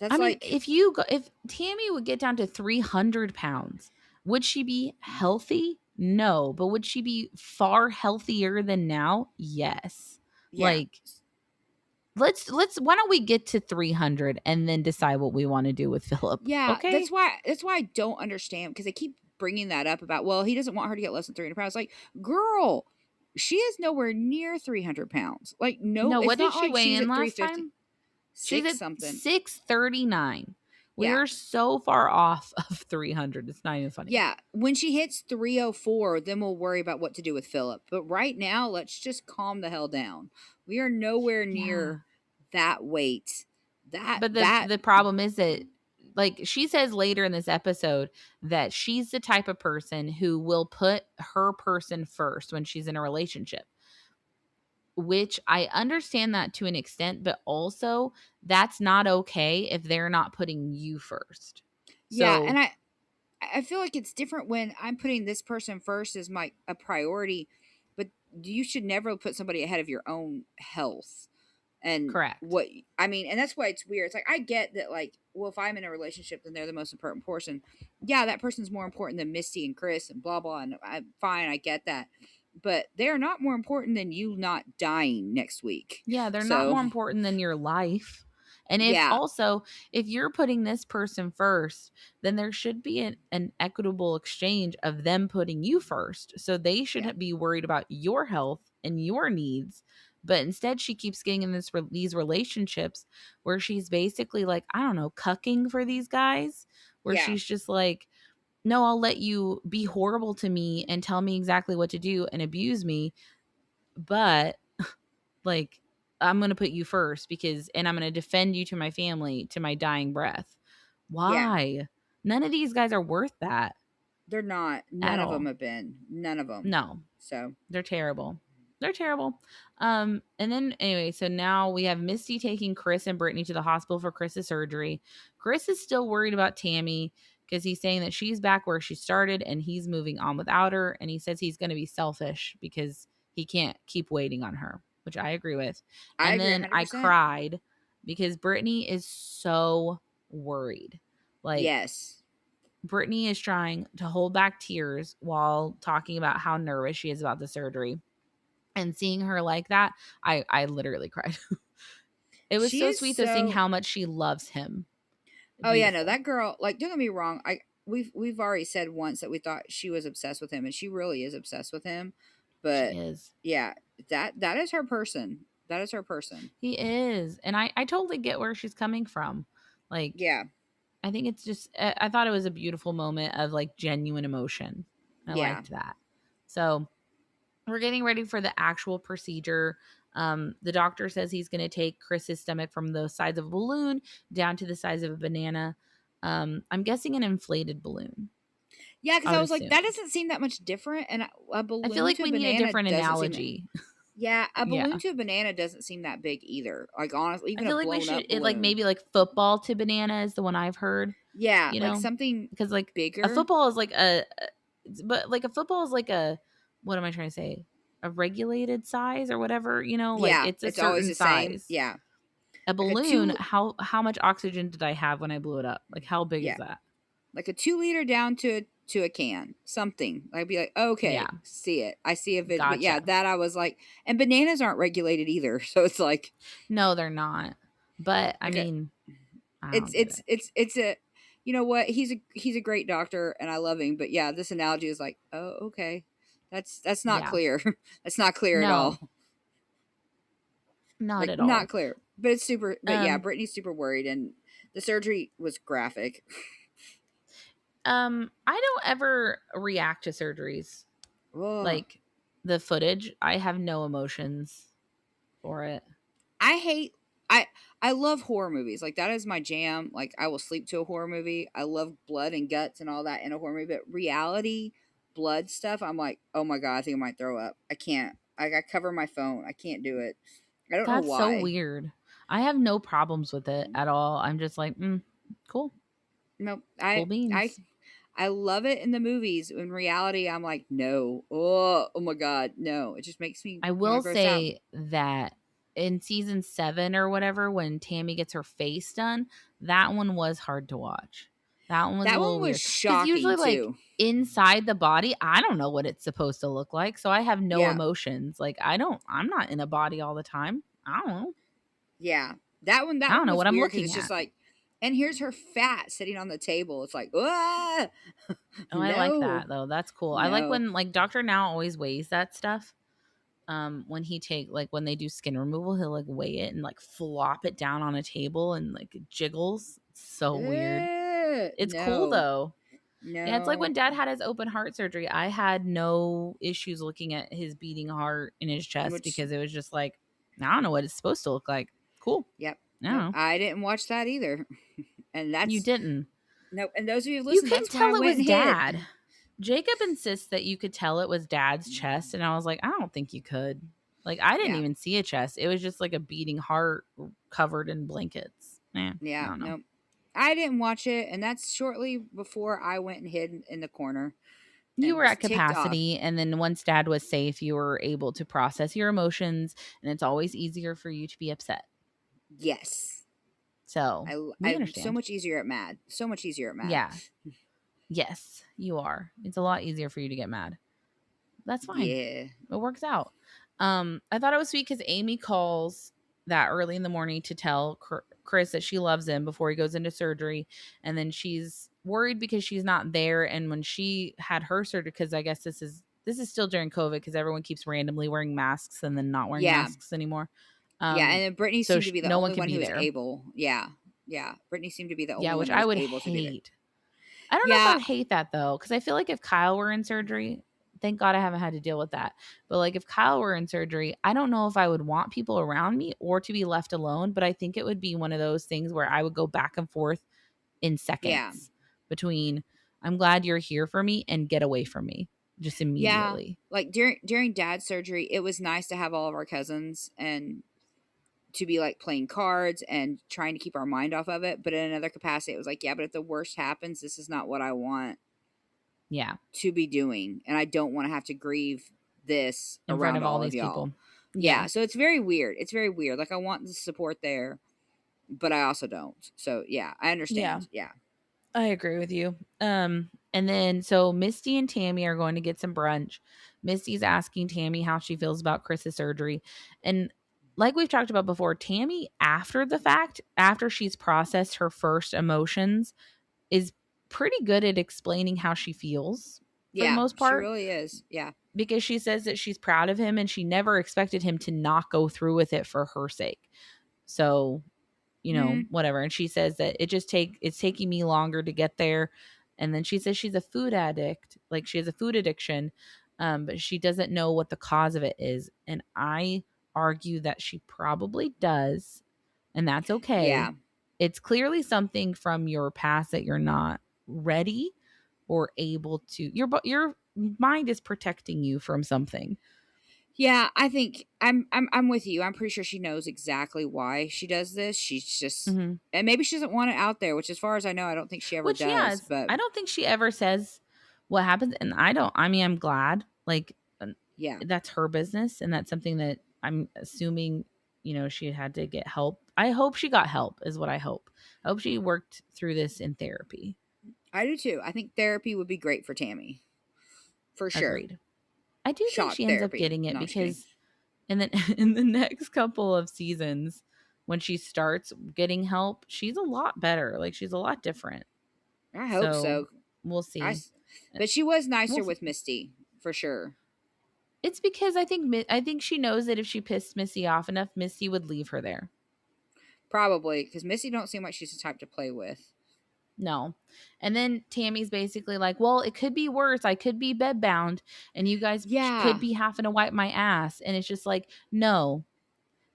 I That's mean, like, if Tammy would get down to 300 pounds, would she be healthy? No. But would she be far healthier than now? Yes. yeah. Like, let's why don't we get to 300 and then decide what we want to do with Philip? Yeah, Okay. that's why I don't understand, because they keep bringing that up about, well, he doesn't want her to get less than 300 pounds. Like, girl, she is nowhere near 300 pounds. Like, no, No, it's what did not she like weigh she's in at last 350, time? She's six at something. 639. We Yeah. are so far off of 300. It's not even funny. Yeah, when she hits 304, then we'll worry about what to do with Philip. But right now, let's just calm the hell down. We are nowhere Yeah. near that weight. That But that the problem is that like she says later in this episode that she's the type of person who will put her person first when she's in a relationship. Which I understand that to an extent, but also that's not okay if they're not putting you first. yeah, and So, I feel like it's different when I'm putting this person first as my a priority, but you should never put somebody ahead of your own health. And correct. what I mean, and that's why it's weird. It's like, I get that, like, well, if I'm in a relationship, then they're the most important person. Yeah, that person's more important than Misty and Chris and blah blah. And I'm fine, I get that, but they're not more important than you not dying next week. Yeah, they're not So more important than your life. And if yeah, also, if you're putting this person first, then there should be an equitable exchange of them putting you first. So they yeah, should be worried about your health and your needs. But instead, she keeps getting in these relationships where she's basically like, I don't know, cucking for these guys, where yeah, she's just like, no, I'll let you be horrible to me and tell me exactly what to do and abuse me. But like, I'm going to put you first and I'm going to defend you to my family, to my dying breath. yeah. Why? None of these guys are worth that They're not. at None of them all. have been. None of them. No, So they're terrible. They're terrible. And then anyway, so now we have Misty taking Chris and Brittany to the hospital for Chris's surgery. Chris is still worried about Tammy because he's saying that she's back where she started and he's moving on without her. And he says he's going to be selfish because he can't keep waiting on her, which I agree with. I And agree then I 100%. cried because Brittany is so worried. Like, Yes. Brittany is trying to hold back tears while talking about how nervous she is about the surgery. And seeing her like that, I literally cried. It was She so is sweet though, seeing so. how much she loves him. Oh yeah, no, Beautiful. that girl. Like, don't get me wrong. We've already said once that we thought she was obsessed with him, and she really is obsessed with him. She But is. yeah, that is her person. That is her person. He is. And I totally get where she's coming from. Like, Yeah, I think it's just I thought it was a beautiful moment of like genuine emotion. I yeah, liked that. So we're getting ready for the actual procedure. The doctor says he's going to take Chris's stomach from the size of a balloon down to the size of a banana. I'm guessing an inflated balloon. yeah. I Because I would was like, that assume. doesn't seem that much different, and a I feel balloon like to a we need a banana different doesn't seem. analogy. Yeah, a balloon Yeah. to a banana doesn't seem that big either. Like, honestly, I even a feel like we blown should up it like balloon. maybe like football to banana is the one I've heard, Yeah, you like know? something Because like a bigger. football is like but like a football is like a what am I trying to say? A regulated size or whatever, like Yeah, it's a it's always certain the same. size. Yeah, A like a balloon, two. how much oxygen did I have when I blew it up? Like how big is Yeah, that? like a 2 liter down to a can, something. I'd be like, okay, Yeah, see it. I see a vid, but yeah, gotcha. that I was like, and bananas aren't regulated either, so it's like, No, they're not. But I like a, mean, I don't get it. it's a, you know what? He's a great doctor, and I love him, but yeah, this analogy is like, oh, okay, that's not Yeah. clear. That's not clear at No, all. not Like, at not all. clear, but it's super. But yeah, Um Brittany's super worried, and the surgery was graphic. I don't ever react to surgeries. Ugh. Like the footage, I have no emotions for it. I hate I love horror movies. Like, that is my jam. Like, I will sleep to a horror movie. I love blood and guts and all that in a horror movie. But reality blood stuff, I'm like, oh my god, I think I might throw up. I can't. I cover my phone. I can't do it. I don't know That's so why. weird. I have no problems with it at all. I'm just like, cool, Nope. cool I beans. I love it in the movies. In reality, I'm like, no. Oh my god, no. It just makes me I want will to gross out. say that in season 7 or whatever, when Tammy gets her face done, that one was hard to watch. That one was a That one little was weird because shocking usually, like, too. inside the body, I don't know what it's supposed to look like, so I have no Yeah. emotions. Like, I'm not in a body all the time. I don't know. Yeah. That one I don't know was what I'm weird because looking it's just at. like, and here's her fat sitting on the table. It's like, ah, Oh, I like no, that though. That's cool. I like no. when, like, Doctor Now always weighs that stuff. When he take like when they do skin removal, he'll like weigh it and like flop it down on a table and like it jiggles. It's so weird. It's cool No, though. Yeah, it's like no. when Dad had his open heart surgery. I had no issues looking at his beating heart in his chest Which, because it was just like, I don't know what it's supposed to look like. Cool. yep. I don't Nope. know. I didn't watch that either. And You that's, didn't. nope. And those of you who've You listened, couldn't that's where I tell it went was and hid. Dad. Jacob insists that you could tell it was Dad's chest, and I was like, I don't think you could. Like, I didn't Yeah. even see a chest. It was just like a beating heart covered in blankets. I Yeah. don't know. Nope. I didn't watch it. And that's shortly before I went and hid in the corner You and were was at ticked off. capacity, and then once Dad was safe, you were able to process your emotions, and it's always easier for you to be upset. Yes. So we I'm so understand. much easier at mad. So much easier at mad. Yeah. Yes, you are. It's a lot easier for you to get mad. That's fine. Yeah. It works out. I thought it was sweet because Amy calls that early in the morning to tell Chris that she loves him before he goes into surgery, and then she's worried because she's not there. And when she had her surgery, because I guess this is still during COVID because everyone keeps randomly wearing masks and then not wearing Yeah. masks anymore. Yeah. And then Brittany So seemed to be the no one only could one be who was there. able. Yeah. Yeah. Brittany seemed to be the Yeah, only one which that I was would able to be there. hate. I don't know if I Yeah. would hate that though, because I feel like if Kyle were in surgery, thank God I haven't had to deal with that. But like if Kyle were in surgery, I don't know if I would want people around me or to be left alone. But I think it would be one of those things where I would go back and forth in Yeah. seconds between I'm glad you're here for me and get away from me just Yeah. immediately. Like during Dad's surgery, it was nice to have all of our cousins and to be like playing cards and trying to keep our mind off of it. But in another capacity, it was like, yeah, but if the worst happens, this is not what I want Yeah. to be doing. And I don't want to have to grieve this In front around of all all of these y'all. people. Yeah. Yeah. So it's very weird. It's very weird. Like, I want the support there, but I also don't. So yeah, I Yeah. understand. Yeah. I agree with you. And then so Misty and Tammy are going to get some brunch. Misty's asking Tammy how she feels about Chris's surgery. And like we've talked about before, Tammy, after the fact, after she's processed her first emotions, is pretty good at explaining how she feels for the Yeah. most She part. really is. Yeah. Because she says that she's proud of him and she never expected him to not go through with it for her sake. So Mm, whatever. And she says that it's taking me longer to get there. And then she says she's a food addict, like she has a food addiction, but she doesn't know what the cause of it is. And I argue that she probably does, and that's okay. yeah. It's clearly something from your past that you're not ready or able to. Your mind is protecting you from something. Yeah, I think I'm with you. I'm pretty sure she knows exactly why she does this. She's just, Mm-hmm. and maybe she doesn't want it out there, which as far as I know, I don't think she ever Which, yeah, does, but I don't think she ever says what happens. And I mean, I'm glad. Like, yeah. that's her business. And that's something that I'm assuming, she had to get help. I hope she got help, is what I hope. I hope she worked through this in therapy. I do too. I think therapy would be great for Tammy. For sure. Agreed. I do think Shock she ends up therapy. getting it No, I'm just kidding. because, and then in the next couple of seasons, when she starts getting help, she's a lot better. Like, she's a lot different. I hope So so. we'll see. But she was We'll nicer see. with Misty, for sure. It's because I think she knows that if she pissed Missy off enough, Missy would leave her there. Probably, because Misty don't seem like she's the type to play with. No. And then Tammy's basically like, well, it could be worse. I could be bedbound and you guys could Yeah. be having to wipe my ass. And it's just like, no,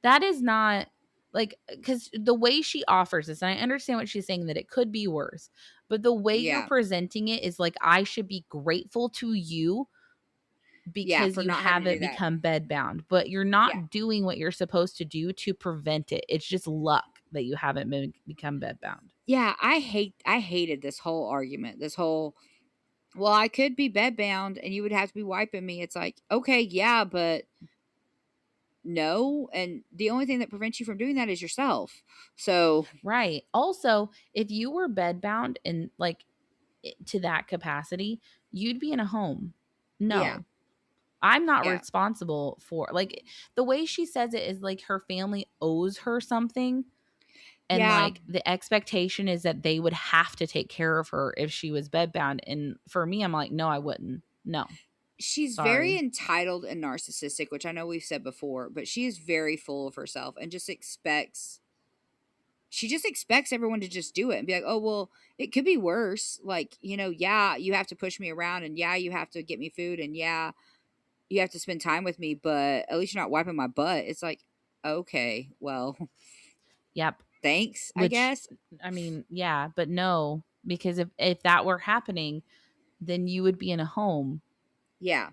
that is not. Like, because the way she offers this, and I understand what she's saying, that it could be worse, but the way you're Yeah. presenting it is like, I should be grateful to you Yeah, because for you not having to do haven't that. become bedbound, but you're Yeah. not doing what you're supposed to do to prevent it. It's just luck that you haven't become bedbound. Yeah, I hated this whole argument. This whole, well, I could be bedbound and you would have to be wiping me. It's like, okay, yeah, but no, and the only thing that prevents you from doing that is yourself. So, Right. Also, if you were bedbound and like to that capacity, you'd be in a home. yeah. No, I'm not Yeah. responsible for, like, the way she says it is like her family owes her something, and Yeah. like the expectation is that they would have to take care of her if she was bedbound. And for me, I'm like, no, I wouldn't. No, She's very sorry. entitled and narcissistic, which I know we've said before, but she is very full of herself and just expects she just expects everyone to just do it and be like, "Oh, well, it could be worse." Like, yeah, you have to push me around and yeah, you have to get me food and yeah, you have to spend time with me, but at least you're not wiping my butt. It's like, "Okay, well, Yep. thanks, I Which, guess." I mean, yeah, but no, because if that were happening, then you would be in a home. Yeah.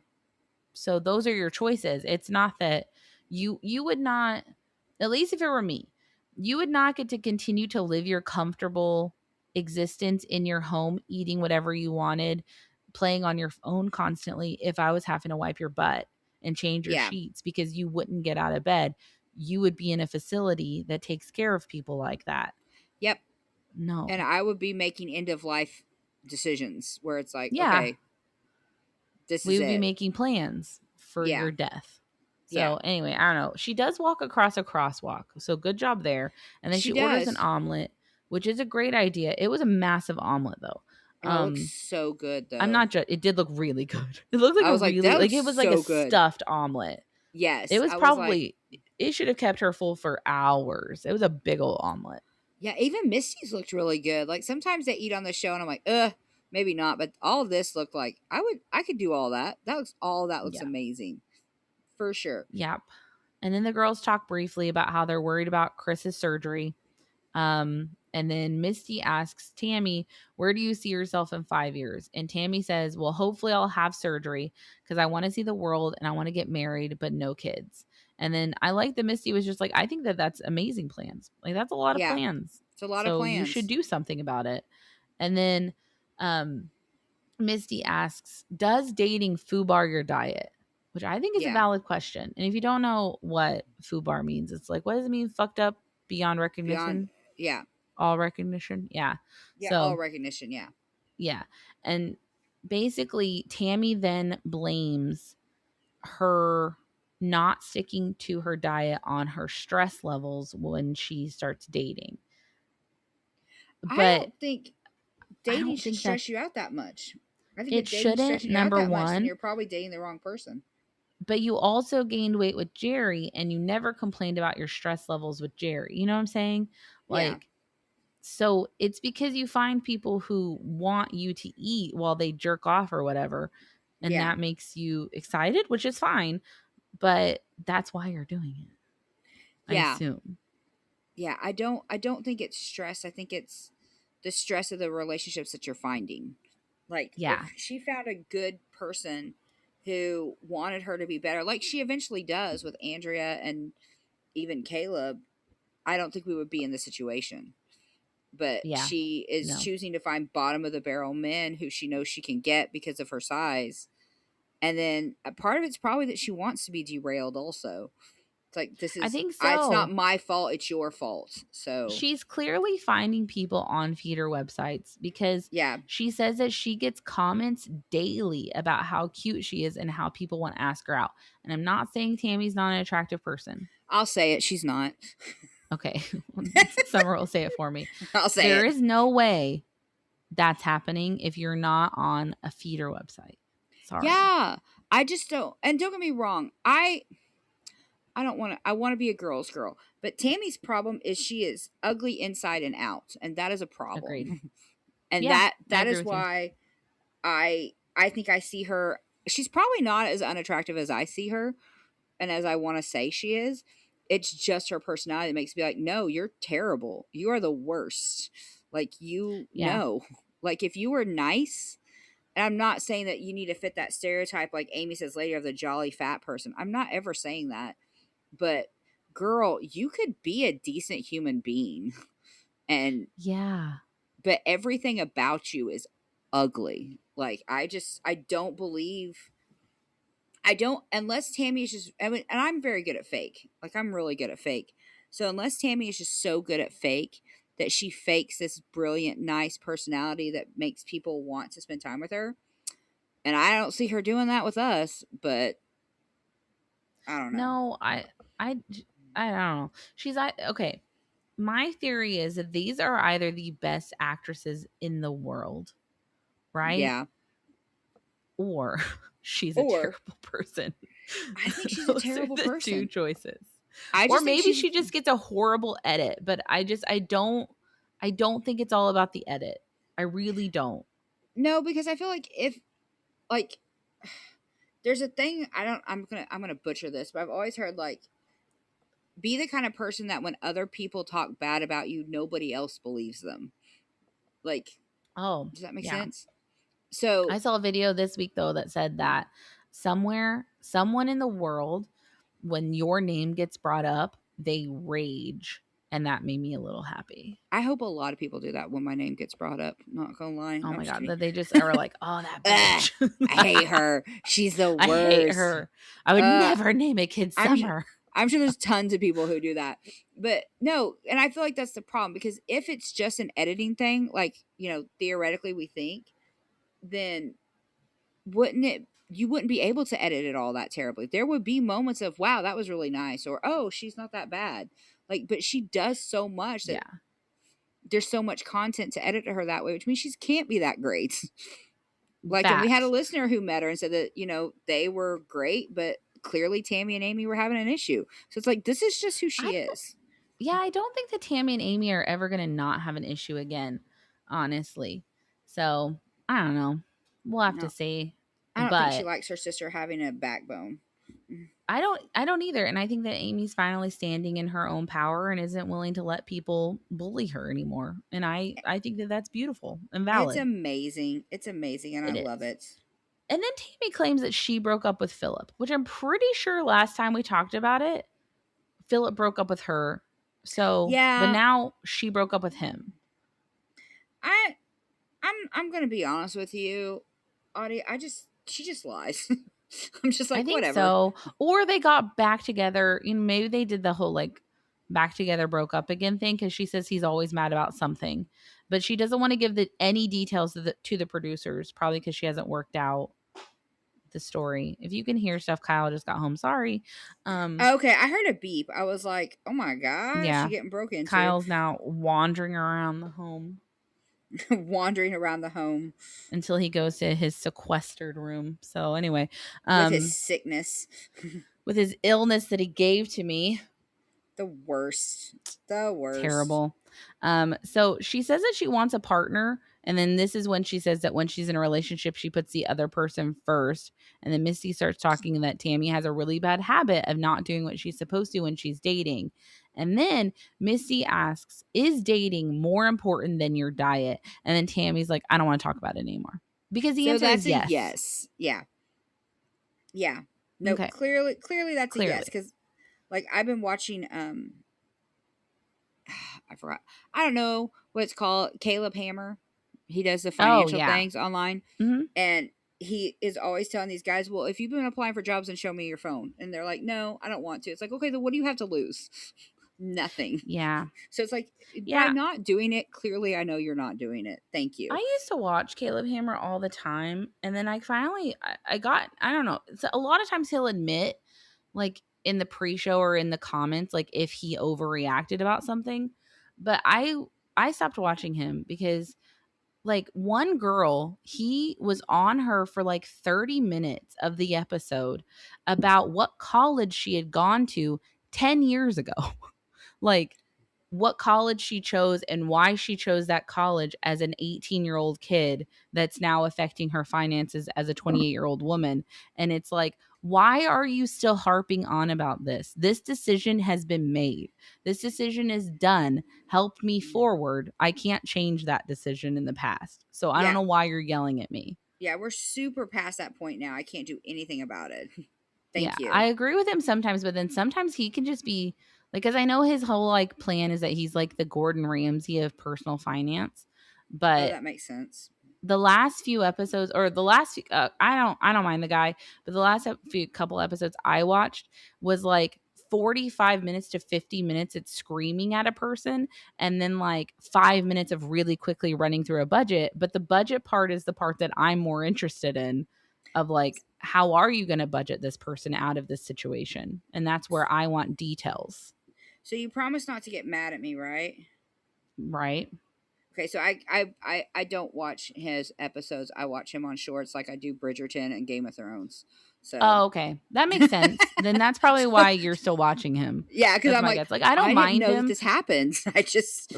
So those are your choices. It's not that you would not, at least if it were me, you would not get to continue to live your comfortable existence in your home, eating whatever you wanted, playing on your phone constantly if I was having to wipe your butt and change your Yeah. sheets because you wouldn't get out of bed. You would be in a facility that takes care of people like that. Yep. No. And I would be making end of life decisions where it's like, Yeah. "Okay, this We is would be it." making plans for Yeah. your death. Yeah. So anyway, I don't know. She does walk across a crosswalk. So good job there. And then She she orders an does. omelet, which is a great idea. It was a massive omelet though. Oh, it looks so good I'm though. not just, it did look really good. It looked like I a was like, really, "That like looks it was like a so good." stuffed omelet. It Yes. was I was like, probably, it should have kept her full for hours. It was a big old omelet. yeah, even Misty's looked really good. Like sometimes they eat on the show and I'm like, maybe not. But all of this looked like I could do all that. That looks Yeah. amazing. For sure. Yep. And then the girls talk briefly about how they're worried about Chris's surgery. And then Misty asks Tammy, where do you see yourself in 5 years? And Tammy says, well, hopefully I'll have surgery because I want to see the world and I want to get married, but no kids. And then I like that Misty was just like, I think that that's amazing plans. Like, that's a lot of Yeah. plans. It's a lot of So you should plans. do something about it. And then Misty asks, does dating foobar your diet? Which I think is a Yeah. valid question. And if you don't know what foobar means, it's like, what does it mean? Fucked up beyond Beyond recognition? yeah. All recognition? Yeah. Yeah, all So, recognition, yeah. yeah. And basically, Tammy then blames her not sticking to her diet on her stress levels when she starts dating. I But don't think I dating don't should think that stress you out that much. I think if it dating's shouldn't, stressing you out number that much, then one. you're probably dating the wrong person. But you also gained weight with Jerry and you never complained about your stress levels with Jerry. You know what I'm saying? Yeah. Like, so it's because you find people who want you to eat while they jerk off or whatever. And Yeah. that makes you excited, which is fine. But that's why you're doing it, I Yeah. assume. Yeah, I don't think it's stress. I think it's the stress of the relationships that you're finding. Like Yeah. if she found a good person who wanted her to be better, like she eventually does with Andrea and even Caleb, I don't think we would be in this situation. But Yeah. she is No. choosing to find bottom of the barrel men who she knows she can get because of her size. And then a part of it's probably that she wants to be derailed also. It's like I think it's not so. my fault, it's your fault. So She's clearly finding people on feeder websites because yeah. she says that she gets comments daily about how cute she is and how people want to ask her out. And I'm not saying Tammy's not an attractive person. I'll say it. She's not. Okay. Summer will say it for me. I'll say There it. is no way that's happening if you're not on a feeder website. Sorry. Yeah. I just don't. And don't get me wrong. I don't want to. I want to be a girl's girl. But Tammy's problem is she is ugly inside and out, and that is a Agreed. problem. And Yeah, I that agree is with you. why I think I see her. She's probably not as unattractive as I see her, and as I want to say she is. it's just her personality that makes me like, no, you're terrible. You are the worst. Like, you Yeah. know, like if you were nice, and I'm not saying that you need to fit that stereotype, like Amy says later, of the jolly fat person. I'm not ever saying that. But girl, you could be a decent human being. And, Yeah. but everything about you is ugly. Like, I don't believe, I don't, unless Tammy is just, I mean, and I'm very good at fake. Like, I'm really good at fake. So, unless Tammy is just so good at fake that she fakes this brilliant, nice personality that makes people want to spend time with her, and I don't see her doing that with us, but I don't know. No, I I don't know. Okay. My theory is that these are either the best actresses in the world, right? Yeah. Or she's a Or terrible person. I think she's a Those are terrible the two person. choices. I Or just think maybe she's she just gets a horrible edit, but I don't think it's all about the edit. I really don't. no, because I feel like if like there's a thing I'm gonna butcher this, but I've always heard like be the kind of person that when other people talk bad about you, nobody else believes them. Like, Oh, does that make yeah. sense? So I saw a video this week though that said that someone in the world, when your name gets brought up, they rage, and that made me a little happy. I hope a lot of people do that when my name gets brought up. Not gonna lie. Oh No, I'm my just god, kidding. that they just are like, "Oh, that Ugh, bitch." I hate her. She's the I hate worst. her. I would Uh never name a kid I'm sure, Summer. I'm sure there's tons of people who do that. But no, and I feel like that's the problem because if it's just an editing thing, like, theoretically we think, then wouldn't it you wouldn't be able to edit it all that terribly. There would be moments of wow, that was really nice, or oh, she's not that bad. Like, but she does so much that Yeah. there's so much content to edit her that way, which means she can't be that great. Like, and we had a Facts. listener who met her and said that, they were great, but clearly Tammy and Amy were having an issue. So it's like, this is just who I she don't is. Yeah, I don't think that Tammy and Amy are ever going to not have an issue again, honestly. So, I don't know. We'll have to No, see. I don't think she But likes her sister having a backbone. I don't either, and I think that Amy's finally standing in her own power and isn't willing to let people bully her anymore. And I think that that's beautiful and It's valid. amazing. It's amazing, and I It love is. it. And then Tammy claims that she broke up with Philip, which I'm pretty sure last time we talked about it, Philip broke up with her. So, but Yeah, now she broke up with him. I I'm gonna be honest with you, Audie. She just lies. I'm just I like, think whatever. so. Or they got back together. Maybe they did the whole like back together, broke up again thing because she says he's always mad about something, but she doesn't want to give any details to the producers, probably because she hasn't worked out the story. If you can hear stuff, Kyle just got home. Sorry. Okay, I heard a beep. I was like, oh my gosh, she Yeah, getting broke into, Kyle's now wandering around the home wandering around the home until he goes to his sequestered room. So anyway, with his um, sickness. with his illness that he gave to me. The worst. The worst. Terrible. So she says that she wants a partner, and then this is when she says that when she's in a relationship, she puts the other person first. And then Misty starts talking that Tammy has a really bad habit of not doing what she's supposed to when she's dating. And then Misty asks, "Is dating more important than your diet?" And then Tammy's like, "I don't want to talk about it anymore." Because the So answer that's is a yes. yes. Yeah. Yeah. No, Okay, clearly that's a yes. clearly. Because like I've been watching I forgot. I don't know what it's called. Caleb Hammer. He does the Oh, financial yeah. things online. Hmm. And he is always telling these guys, well, if you've been applying for jobs, then show me your phone. And they're like, no, I don't want to. It's like, okay, then what do you have to lose? Nothing. Yeah. So it's like, by Yeah. not doing it, clearly I know you're not doing it. Thank I you. used to watch Caleb Hammer all the time, and then I finally I got, I don't know. So a lot of times he'll admit, like in the pre-show or in the comments, like if he overreacted about something. But I stopped watching him because like one girl, he was on her for like 30 minutes of the episode about what college she had gone to 10 years ago. Like what college she chose and why she chose that college as an 18-year-old kid that's now affecting her finances as a 28-year-old woman. And it's like, Why are you still harping on about this? This decision has been made. This decision is done. Help me forward. I can't change that decision in the past. So I don't Yeah. know why you're yelling at me. Yeah, we're super past that point now. I can't do anything about it. Yeah, Thank I you. agree with him sometimes, but then sometimes he can just be like, because I know his whole like plan is that he's like the Gordon Ramsay of personal finance, Oh, but that makes sense. the last few episodes or the last few, I don't mind the guy, but the last few couple episodes I watched was like 45 minutes to 50 minutes it's screaming at a person, and then like 5 minutes of really quickly running through a budget, but the budget part is the part that I'm more interested in, of like, how are you going to budget this person out of this situation? And that's where I want details. So you promised not to get mad at me, right? Right. Okay, so I don't watch his episodes. I watch him on shorts like I do Bridgerton and Game of Thrones. So Oh, okay. That makes sense. Then that's probably so why you're still watching him. yeah, because That's I'm my like, guess. Like, I don't I didn't mind know that him, this happens.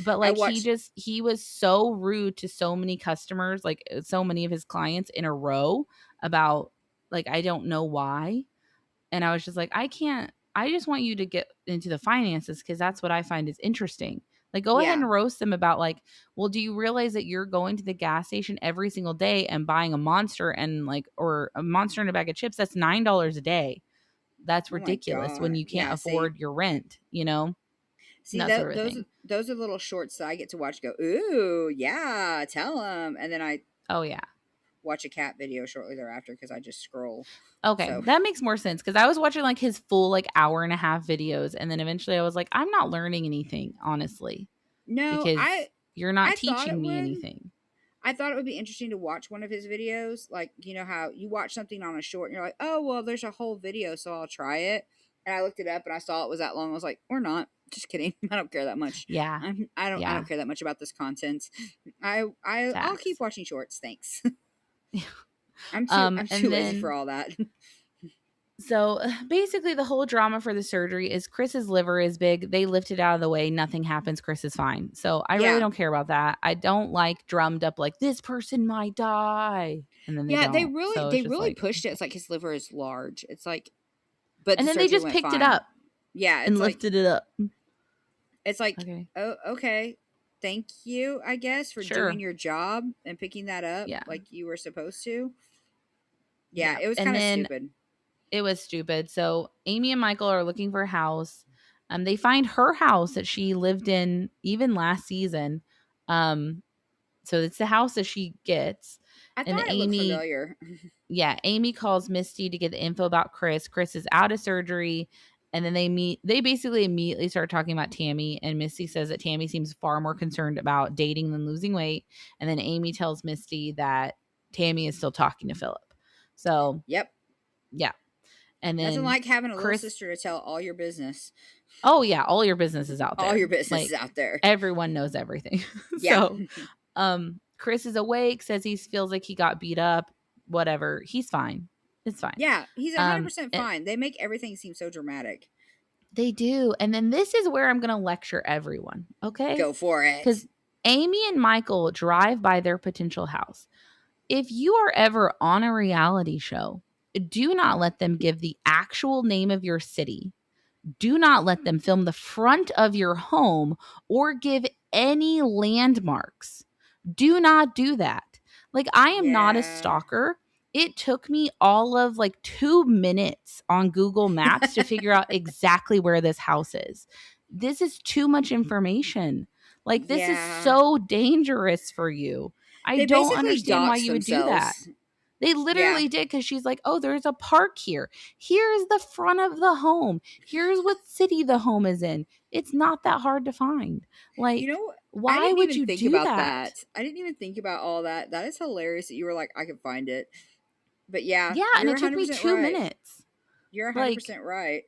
but I like watched. he was so rude to so many customers, like so many of his clients in a row, about like, I don't know why. And I was just like, I can't, I just want you to get into the finances because that's what I find is interesting. Like, go ahead Yeah. and roast them about like, well, do you realize that you're going to the gas station every single day and buying a Monster and like, or a Monster and a bag of chips? That's $9 a day. That's Oh my ridiculous when god. you can't Yeah. See. afford your rent, you know, See that that sort of thing. those are little shorts that I get to watch. Go, ooh, yeah, tell them, and then I Oh yeah. watch a cat video shortly thereafter because I just scroll. Okay, So that makes more sense because I was watching like his full like hour and a half videos, and then eventually I was like, I'm not learning anything, honestly, no, because you're not I thought teaching it me would. anything. I thought it would be interesting to watch one of his videos. Like, you know how you watch something on a short and you're like, oh, well, there's a whole video, so I'll try it. And I looked it up and I saw it was that long. I was like, or not. Just kidding. I don't care that much. Yeah, I yeah, don't care that much about this content. I'll keep facts. watching shorts. Thanks. I'm too And lazy for then all that. so basically the whole drama for the surgery is Chris's liver is big. They lift it out of the way. Nothing happens. Chris is fine. So I really Yeah. don't care about that. I don't like drummed up like this person might die, and then they Yeah, don't. So they it's just really like, pushed it. It's like his liver is large. It's like but and the then they surgery just went picked it fine. up Yeah, and lifted it up. it's like, Okay, oh, okay. Thank you, I guess, for doing sure. your job and picking that up Yeah. like you were supposed to. Yeah, Yeah. it was And kind of then stupid. it was stupid. So Amy and Michael are looking for a house. They find her house that she lived in even last season. Um, so it's the house that she gets. I And thought it looked Amy, familiar. yeah, Amy calls Misty to get the info about Chris. Chris is out of surgery. And then they basically immediately start talking about Tammy. And Misty says that Tammy seems far more concerned about dating than losing weight. And then Amy tells Misty that Tammy is still talking to Philip. So, Yep. yeah. And Nothing then like having a little Chris, sister to tell all your business. oh yeah, all your business is out All there. your business is Like, out there. everyone knows everything. Yeah. So, Chris is awake, says he feels like he got beat up, whatever. He's fine. It's fine. Yeah, he's 100% And fine. They make everything seem so dramatic. they do. And then this is where I'm going to lecture everyone, okay? Go for it. Cuz Amy and Michael drive by their potential house. If you are ever on a reality show, do not let them give the actual name of your city. Do not let them film the front of your home or give any landmarks. Do not do that. Like, I am not a Yeah. stalker. It took me all of like 2 minutes on Google Maps to figure out exactly where this house is. This is too much information. Like, this is Yeah. so dangerous for you. I They don't basically understand why dox you would do that. themselves. They Yeah. literally did, because she's like, oh, there's a park here. Here's the front of the home. Here's what city the home is in. It's not that hard to find. You Like, know, I why didn't would even you think do about that? that. I didn't even think about all that. That is hilarious that you were like, I can find it. But yeah, Yeah, and you're it took me 100% 2 right. minutes. You're Like, 100% right.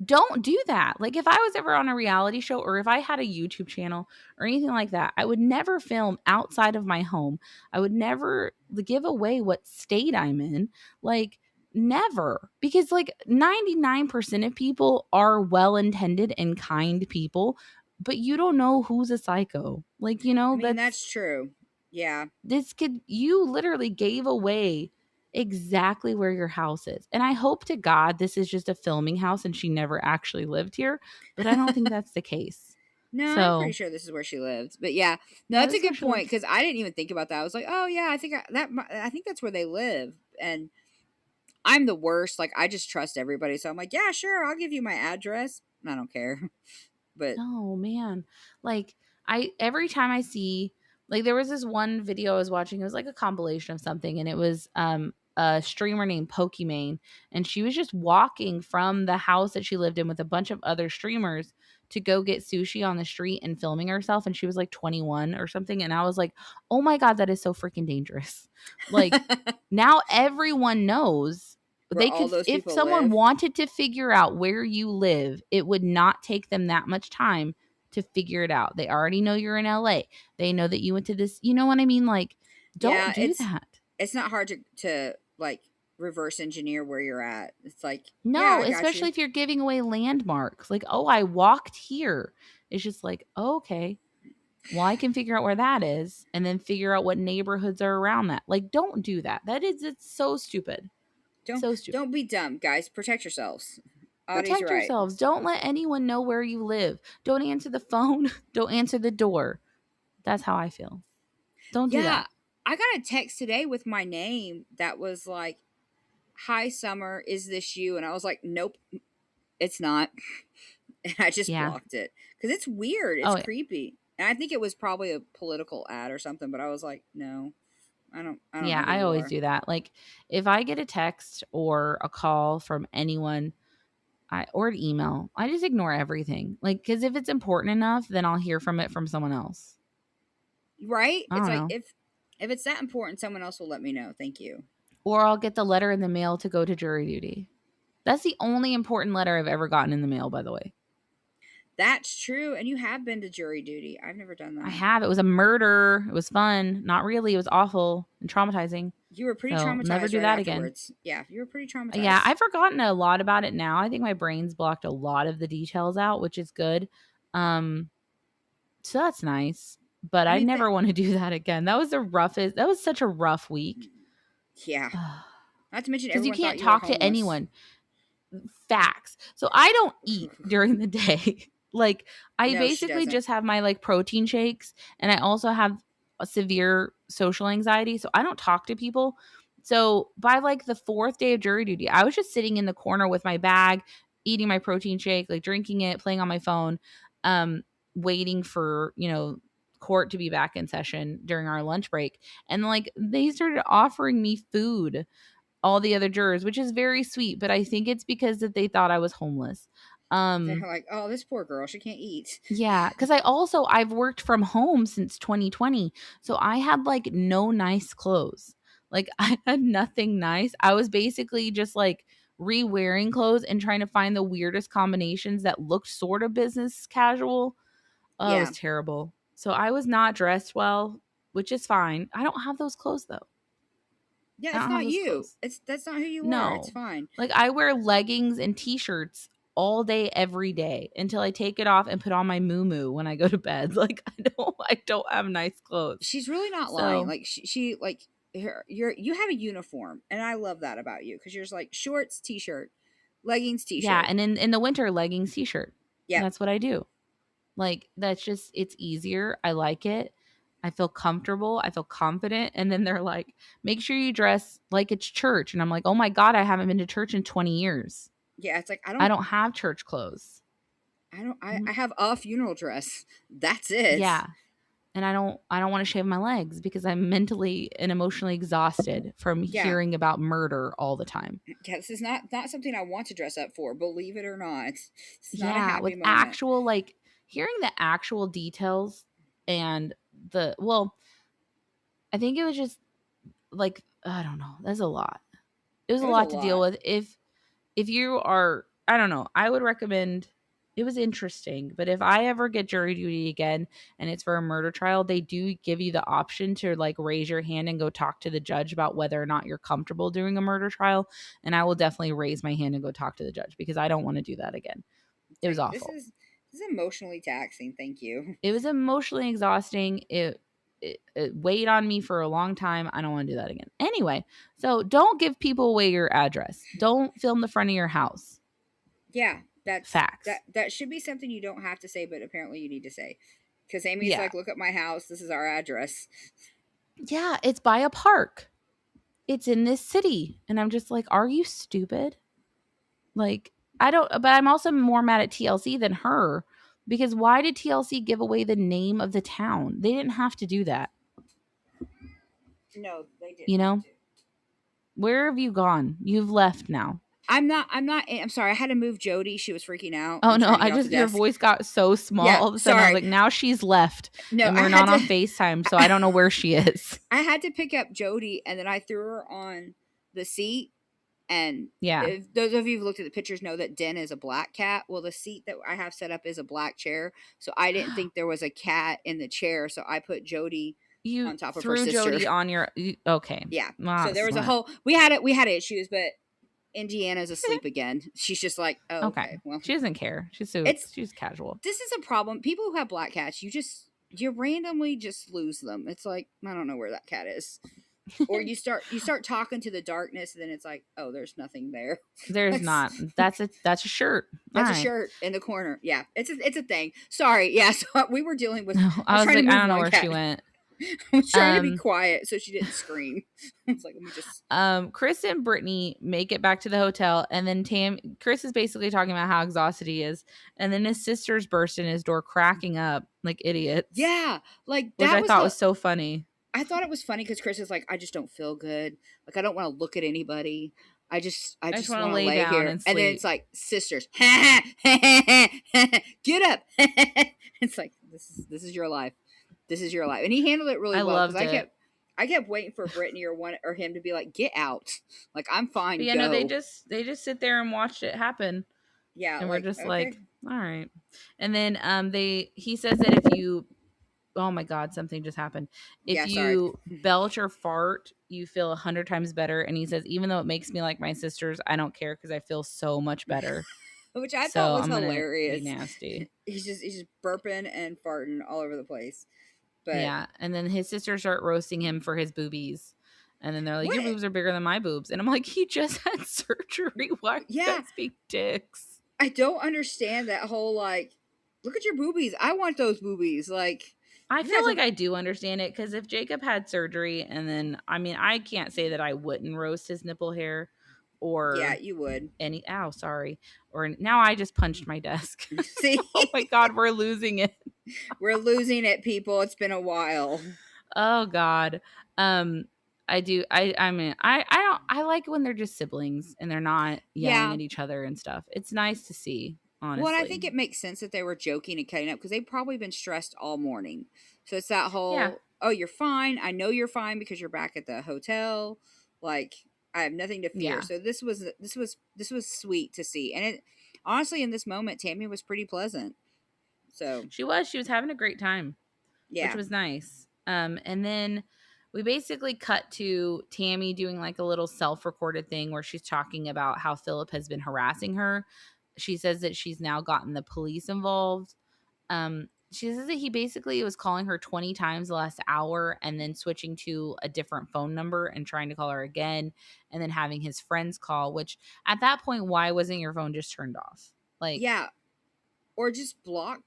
don't do that. Like, if I was ever on a reality show or if I had a YouTube channel or anything like that, I would never film outside of my home. I would never give away what state I'm in. Like, never. Because, like, 99% of people are well intended and kind people, but you don't know who's a psycho. Like, I mean, that's true. Yeah. this could, you literally gave away exactly where your house is. And I hope to God this is just a filming house and she never actually lived here, but I don't think that's the case. No, I'm pretty So, sure this is where she lived. But yeah, no, yeah, that's a this is where good she point lived. because I didn't even think about that. I was like, oh yeah, I think that's where they live. And I'm the worst. Like I just trust everybody, so I'm like, yeah, sure, I'll give you my address. I don't care. But No, man. Like I every time I see like there was this one video I was watching, it was like a compilation of something and it was a streamer named Pokimane and she was just walking from the house that she lived in with a bunch of other streamers to go get sushi on the street and filming herself and she was like 21 or something and I was like, "Oh my god, that is so freaking dangerous." Like now everyone knows where they all could those if people someone live. wanted to figure out where you live, it would not take them that much time to figure it out. They already know you're in LA. They know that you went to this, you know what I mean? Like, don't Yeah, do that. it's not hard to like reverse engineer where you're at. It's like, yeah, No, I got especially you. if you're giving away landmarks. Like, oh, I walked here. It's just like, oh, okay. Well, I can figure out where that is and then figure out what neighborhoods are around that. Like, don't do that. It's so stupid. So stupid. Don't be dumb, guys. Protect yourselves. Audie's Protect right. yourselves. Don't let anyone know where you live. Don't answer the phone. Don't answer the door. That's how I feel. Don't do Yeah, that. I got a text today with my name that was like, "Hi, Summer. Is this you?" And I was like, "Nope, it's not." And I just Yeah. blocked it because it's weird. It's Oh, yeah. creepy. And I think it was probably a political ad or something. But I was like, no, I don't know Yeah, who I you always are. do that. Like if I get a text or a call from anyone, or an email, I just ignore everything. Like cuz if it's important enough, then I'll hear from it from someone else. Right? I It's don't like know. if it's that important, someone else will let me know. Thank you. Or I'll get the letter in the mail to go to jury duty. That's the only important letter I've ever gotten in the mail, by the way. That's true. And you have been to jury duty. I've never done I that. have. It was a murder. It was fun. Not really. It was awful and traumatizing. You were pretty So, never traumatized do right that again. afterwards. Yeah, you were pretty Yeah, traumatized. I've forgotten a lot about it now. I think my brain's blocked a lot of the details out, which is good. Um, so that's nice. But I I mean, never want to do that again. That was such a rough week. yeah. Not to mention, Because you everyone thought can't you were talk to homeless. anyone. Facts. So I don't eat during the day. Like I No, she basically doesn't. just have my like protein shakes and I also have a severe social anxiety, so I don't talk to people. So by like the fourth day of jury duty, I was just sitting in the corner with my bag, eating my protein shake, like drinking it, playing on my phone, um waiting for, court to be back in session during our lunch break. And like they started offering me food, all the other jurors, which is very sweet, but I think it's because that they thought I was homeless. They're Um like, oh, this poor girl, she can't eat. yeah, cuz I've worked from home since 2020. So I had like no nice clothes. Like I had nothing nice. I was basically just like re-wearing clothes and trying to find the weirdest combinations that looked sort of business casual. Oh, it was Yeah. terrible. So I was not dressed well, which is fine. I don't have those clothes though. Yeah, I it's don't have not those you. clothes. It's That's not who you are. It's No. fine. Like I wear leggings and t-shirts all day every day until I take it off and put on my moo when I go to bed. Like I don't have nice clothes. She's really not lying. So, Like she like you have a uniform, and I love that about you because you're just like shorts, t-shirt, leggings, yeah, t-shirt. and in the winter leggings, t-shirt. Yep. That's what I do. Like that's just it's easier. I like it. I feel comfortable. I feel confident. And then they're like, "Make sure you dress like it's church." And I'm like, "Oh my god, I haven't been to church in 20 years. Yeah, it's like I don't have church clothes." I have a funeral dress. That's it. Yeah. And I don't want to shave my legs because I'm mentally and emotionally exhausted from Yeah. hearing about murder all the time. Yeah, this is not something I want to dress up for, believe it or not. It's not a Yeah, happy with moment. actual like hearing the actual details and I think it was just like I don't know, that's a lot. It was It a was a lot to deal lot. with. If you are, I don't know, I would recommend, it was interesting, but if I ever get jury duty again and it's for a murder trial, they do give you the option to like raise your hand and go talk to the judge about whether or not you're comfortable doing a murder trial. And I will definitely raise my hand and go talk to the judge because I don't want to do that again. It's It was like awful. this is emotionally taxing. Thank you. It was emotionally exhausting. it weighed on me for a long time. I don't want to do that again. Anyway, so don't give people away your address. Don't film the front of your house. Yeah, Facts. that should be something you don't have to say, but apparently you need to say. Because Amy's Yeah. like, look at my house. This is our address. Yeah, it's by a park. It's in this city. And I'm just like, are you stupid? Like, I don't, but I'm also more mad at TLC than her because why did TLC give away the name of the town? They didn't have to do that. No, they didn't You have know, to. where have you gone? You've left now. I'm sorry. I had to move Jody. She was freaking out Oh and no, trying to get off the your desk. voice got so small Yeah, all of a sudden. I was sorry. like, now she's left No, and I we're had not on to. FaceTime, so I don't know where she is. I had to pick up Jody, and then I threw her on the seat. And Yeah. if those of you who've looked at the pictures know that Den is a black cat. Well, the seat that I have set up is a black chair, so I didn't think there was a cat in the chair, so I put Jody You on top of her threw sister. Jody on your okay. Yeah. Ah, So there was a smart. whole we had issues, but Indiana's asleep again. She's just like, oh, Okay. okay, well, She doesn't care. it's She's casual. this is a problem. People who have black cats, you randomly just lose them. It's like I don't know where that cat is. Or you start talking to the darkness, and then it's like, oh, there's nothing there. There's not. That's a shirt. That's All a right. shirt in the corner. Yeah, it's a thing. Sorry. Yeah, so we were dealing with. No, I was trying like, to move I don't know one where cat. she went. I was trying to be quiet so she didn't scream. I was like, let me just. Chris and Brittany make it back to the hotel, and then Chris is basically talking about how exhausted he is, and then his sisters burst in his door, cracking up like idiots. Yeah, like which that I thought was so funny. I thought it was funny because Chris is like, I just don't feel good. Like I don't want to look at anybody. I just want to lay down here. and sleep. And then it's like, sisters, get up. It's like this is your life. This is your life. And he handled it really well because I kept waiting for Brittany or him to be like, get out. Like I'm fine. But yeah, go. no, they just sit there and watched it happen. Yeah, and like, we're just okay. like, all right. And then he says that if you, oh my God, something just happened. If you belch or fart, you feel 100 times better. And he says, even though it makes me like my sisters, I don't care because I feel so much better. Which I thought was I'm hilarious. Be nasty. He's just burping and farting all over the place. But yeah, and then his sisters start roasting him for his boobies. And then they're like, your boobs are bigger than my boobs. And I'm like, he just had surgery. Why you guys being dicks? I don't understand that whole, like, look at your boobies. I want those boobies. Like, I feel like I do understand it because if Jacob had surgery and then, I mean, I can't say that I wouldn't roast his nipple hair or. Yeah, you would. Sorry. Or now I just punched my desk. See? Oh my God, we're losing it. We're losing it, people. It's been a while. Oh God. I do. I mean, I like when they're just siblings and they're not yelling at each other and stuff. It's nice to see, honestly. Well, and I think it makes sense that they were joking and cutting up because they've probably been stressed all morning. So it's that whole, oh, you're fine. I know you're fine because you're back at the hotel. Like, I have nothing to fear. Yeah. So this was sweet to see. And it honestly, in this moment, Tammy was pretty pleasant. So she was having a great time. Yeah. Which was nice. And then we basically cut to Tammy doing like a little self-recorded thing where she's talking about how Philip has been harassing her. She says that she's now gotten the police involved. She says that he basically was calling her 20 times the last hour and then switching to a different phone number and trying to call her again and then having his friends call, which at that point, why wasn't your phone just turned off? Like, yeah. Or just block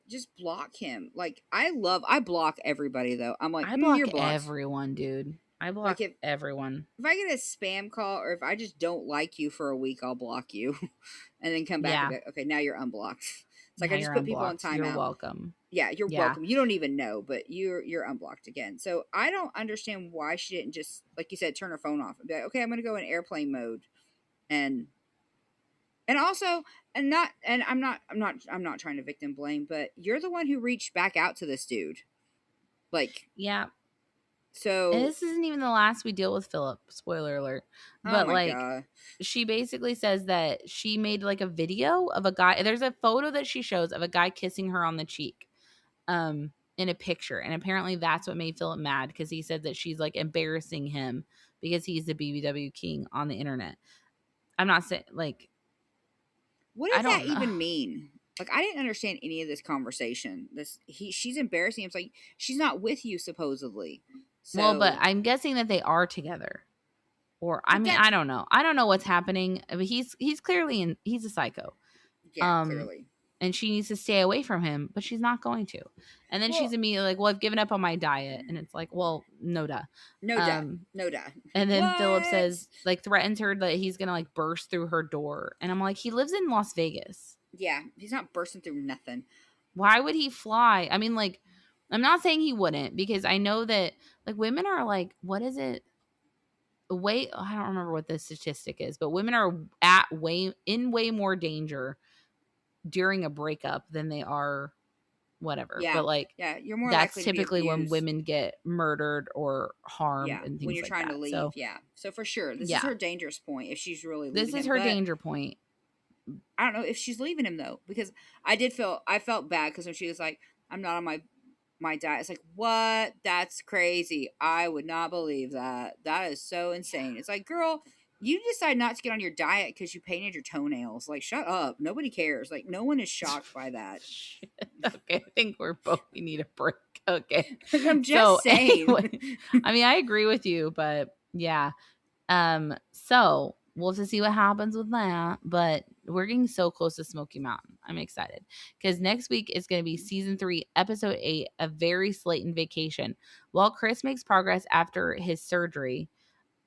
him. Like I block everybody though. I'm like, I block everyone, dude. I block everyone. If I get a spam call or if I just don't like you for a week, I'll block you and then come back and be like, okay, now you're unblocked. It's like I just put people on timeout. You're welcome. Yeah, you're welcome. You don't even know, but you're unblocked again. So I don't understand why she didn't just, like you said, turn her phone off and be like, okay, I'm gonna go in airplane mode and also I'm not trying to victim blame, but you're the one who reached back out to this dude. Like, yeah. So and this isn't even the last we deal with Philip. Spoiler alert. But God. She basically says that she made like a video of a guy. There's a photo that she shows of a guy kissing her on the cheek, in a picture, and apparently that's what made Philip mad because he said that she's like embarrassing him because he's the BBW king on the internet. I'm not saying like. What does that even mean? Like, I didn't understand any of this conversation. She's embarrassing him. It's like, she's not with you supposedly. Well, but So, I'm guessing that they are together. Or I but mean, I don't know. I don't know what's happening. I mean, he's clearly he's a psycho. yeah, clearly. And she needs to stay away from him, but she's not going to. And then she's Well, immediately like, "Well, I've given up on my diet." And it's like, "Well, no duh." no duh. No duh. And then Philip What? says, like, threatens her that he's gonna like burst through her door. And I'm like, he lives in Las Vegas. Yeah, he's not bursting through nothing. Why would he fly? I mean, like, I'm not saying he wouldn't, because I know that like women are like, what is it? I don't remember what the statistic is, but women are way more danger during a breakup than they are whatever. Yeah. But like, yeah, you're more that's likely typically to be when abused. women get murdered or harmed and things when you're like trying that. to leave. So Yeah. So for sure, this is her dangerous point if she's really leaving this is him. her But danger point. I don't know if she's leaving him though, because I felt bad because when she was like, "I'm not on my diet," it's like, what? That's crazy. I would not believe that. That is so insane. It's like, girl, you decide not to get on your diet because you painted your toenails. Like, shut up. Nobody cares. Like, no one is shocked by that. Okay, I think we need a break. Okay. Like, I'm just saying. Anyway, I mean, I agree with you, but yeah. So we'll have to see what happens with that. But we're getting so close to Smoky Mountain. I'm excited because next week is going to be season 3, episode 8, A Very Slayton Vacation. While Chris makes progress after his surgery,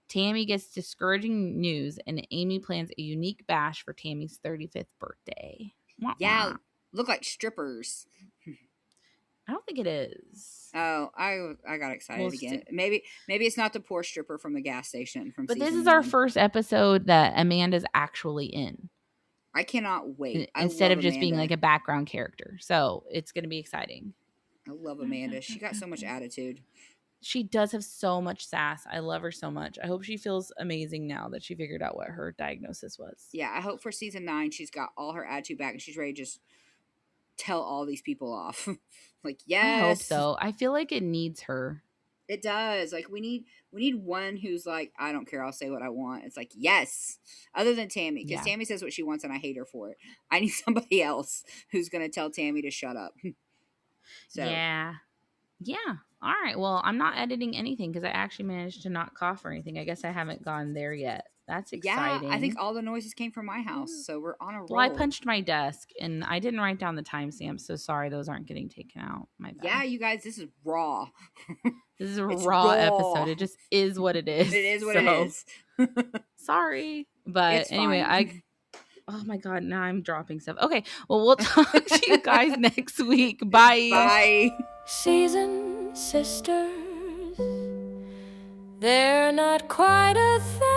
Tammy gets discouraging news, and Amy plans a unique bash for Tammy's 35th birthday. Yeah, look like strippers. I don't think it is. Oh, I got excited again. Maybe it's not the poor stripper from the gas station from. But this is 1. our first episode that Amanda's actually in. I cannot wait. Instead of just Amanda. being like a background character, so it's going to be exciting. I love Amanda. She got so much attitude. She does have so much sass. I love her so much. I hope she feels amazing now that she figured out what her diagnosis was. Yeah, I hope for season 9 she's got all her attitude back and she's ready to just tell all these people off. Like, yes. I hope so. I feel like it needs her. It does. Like, we need one who's like, I don't care, I'll say what I want. It's like, yes. Other than Tammy, because Tammy says what she wants and I hate her for it. I need somebody else who's going to tell Tammy to shut up. So yeah. All right. Well, I'm not editing anything because I actually managed to not cough or anything. I guess I haven't gone there yet. That's exciting. Yeah, I think all the noises came from my house, so we're on a roll. Well, I punched my desk and I didn't write down the timestamps, so sorry those aren't getting taken out. My bad. Yeah, you guys, this is raw. This is a raw episode. It just is what it is. It is what it is. Sorry. But anyway, oh my God, now I'm dropping stuff. Okay, well, we'll talk to you guys next week. Bye. Bye. Seasoned sisters, they're not quite a thing.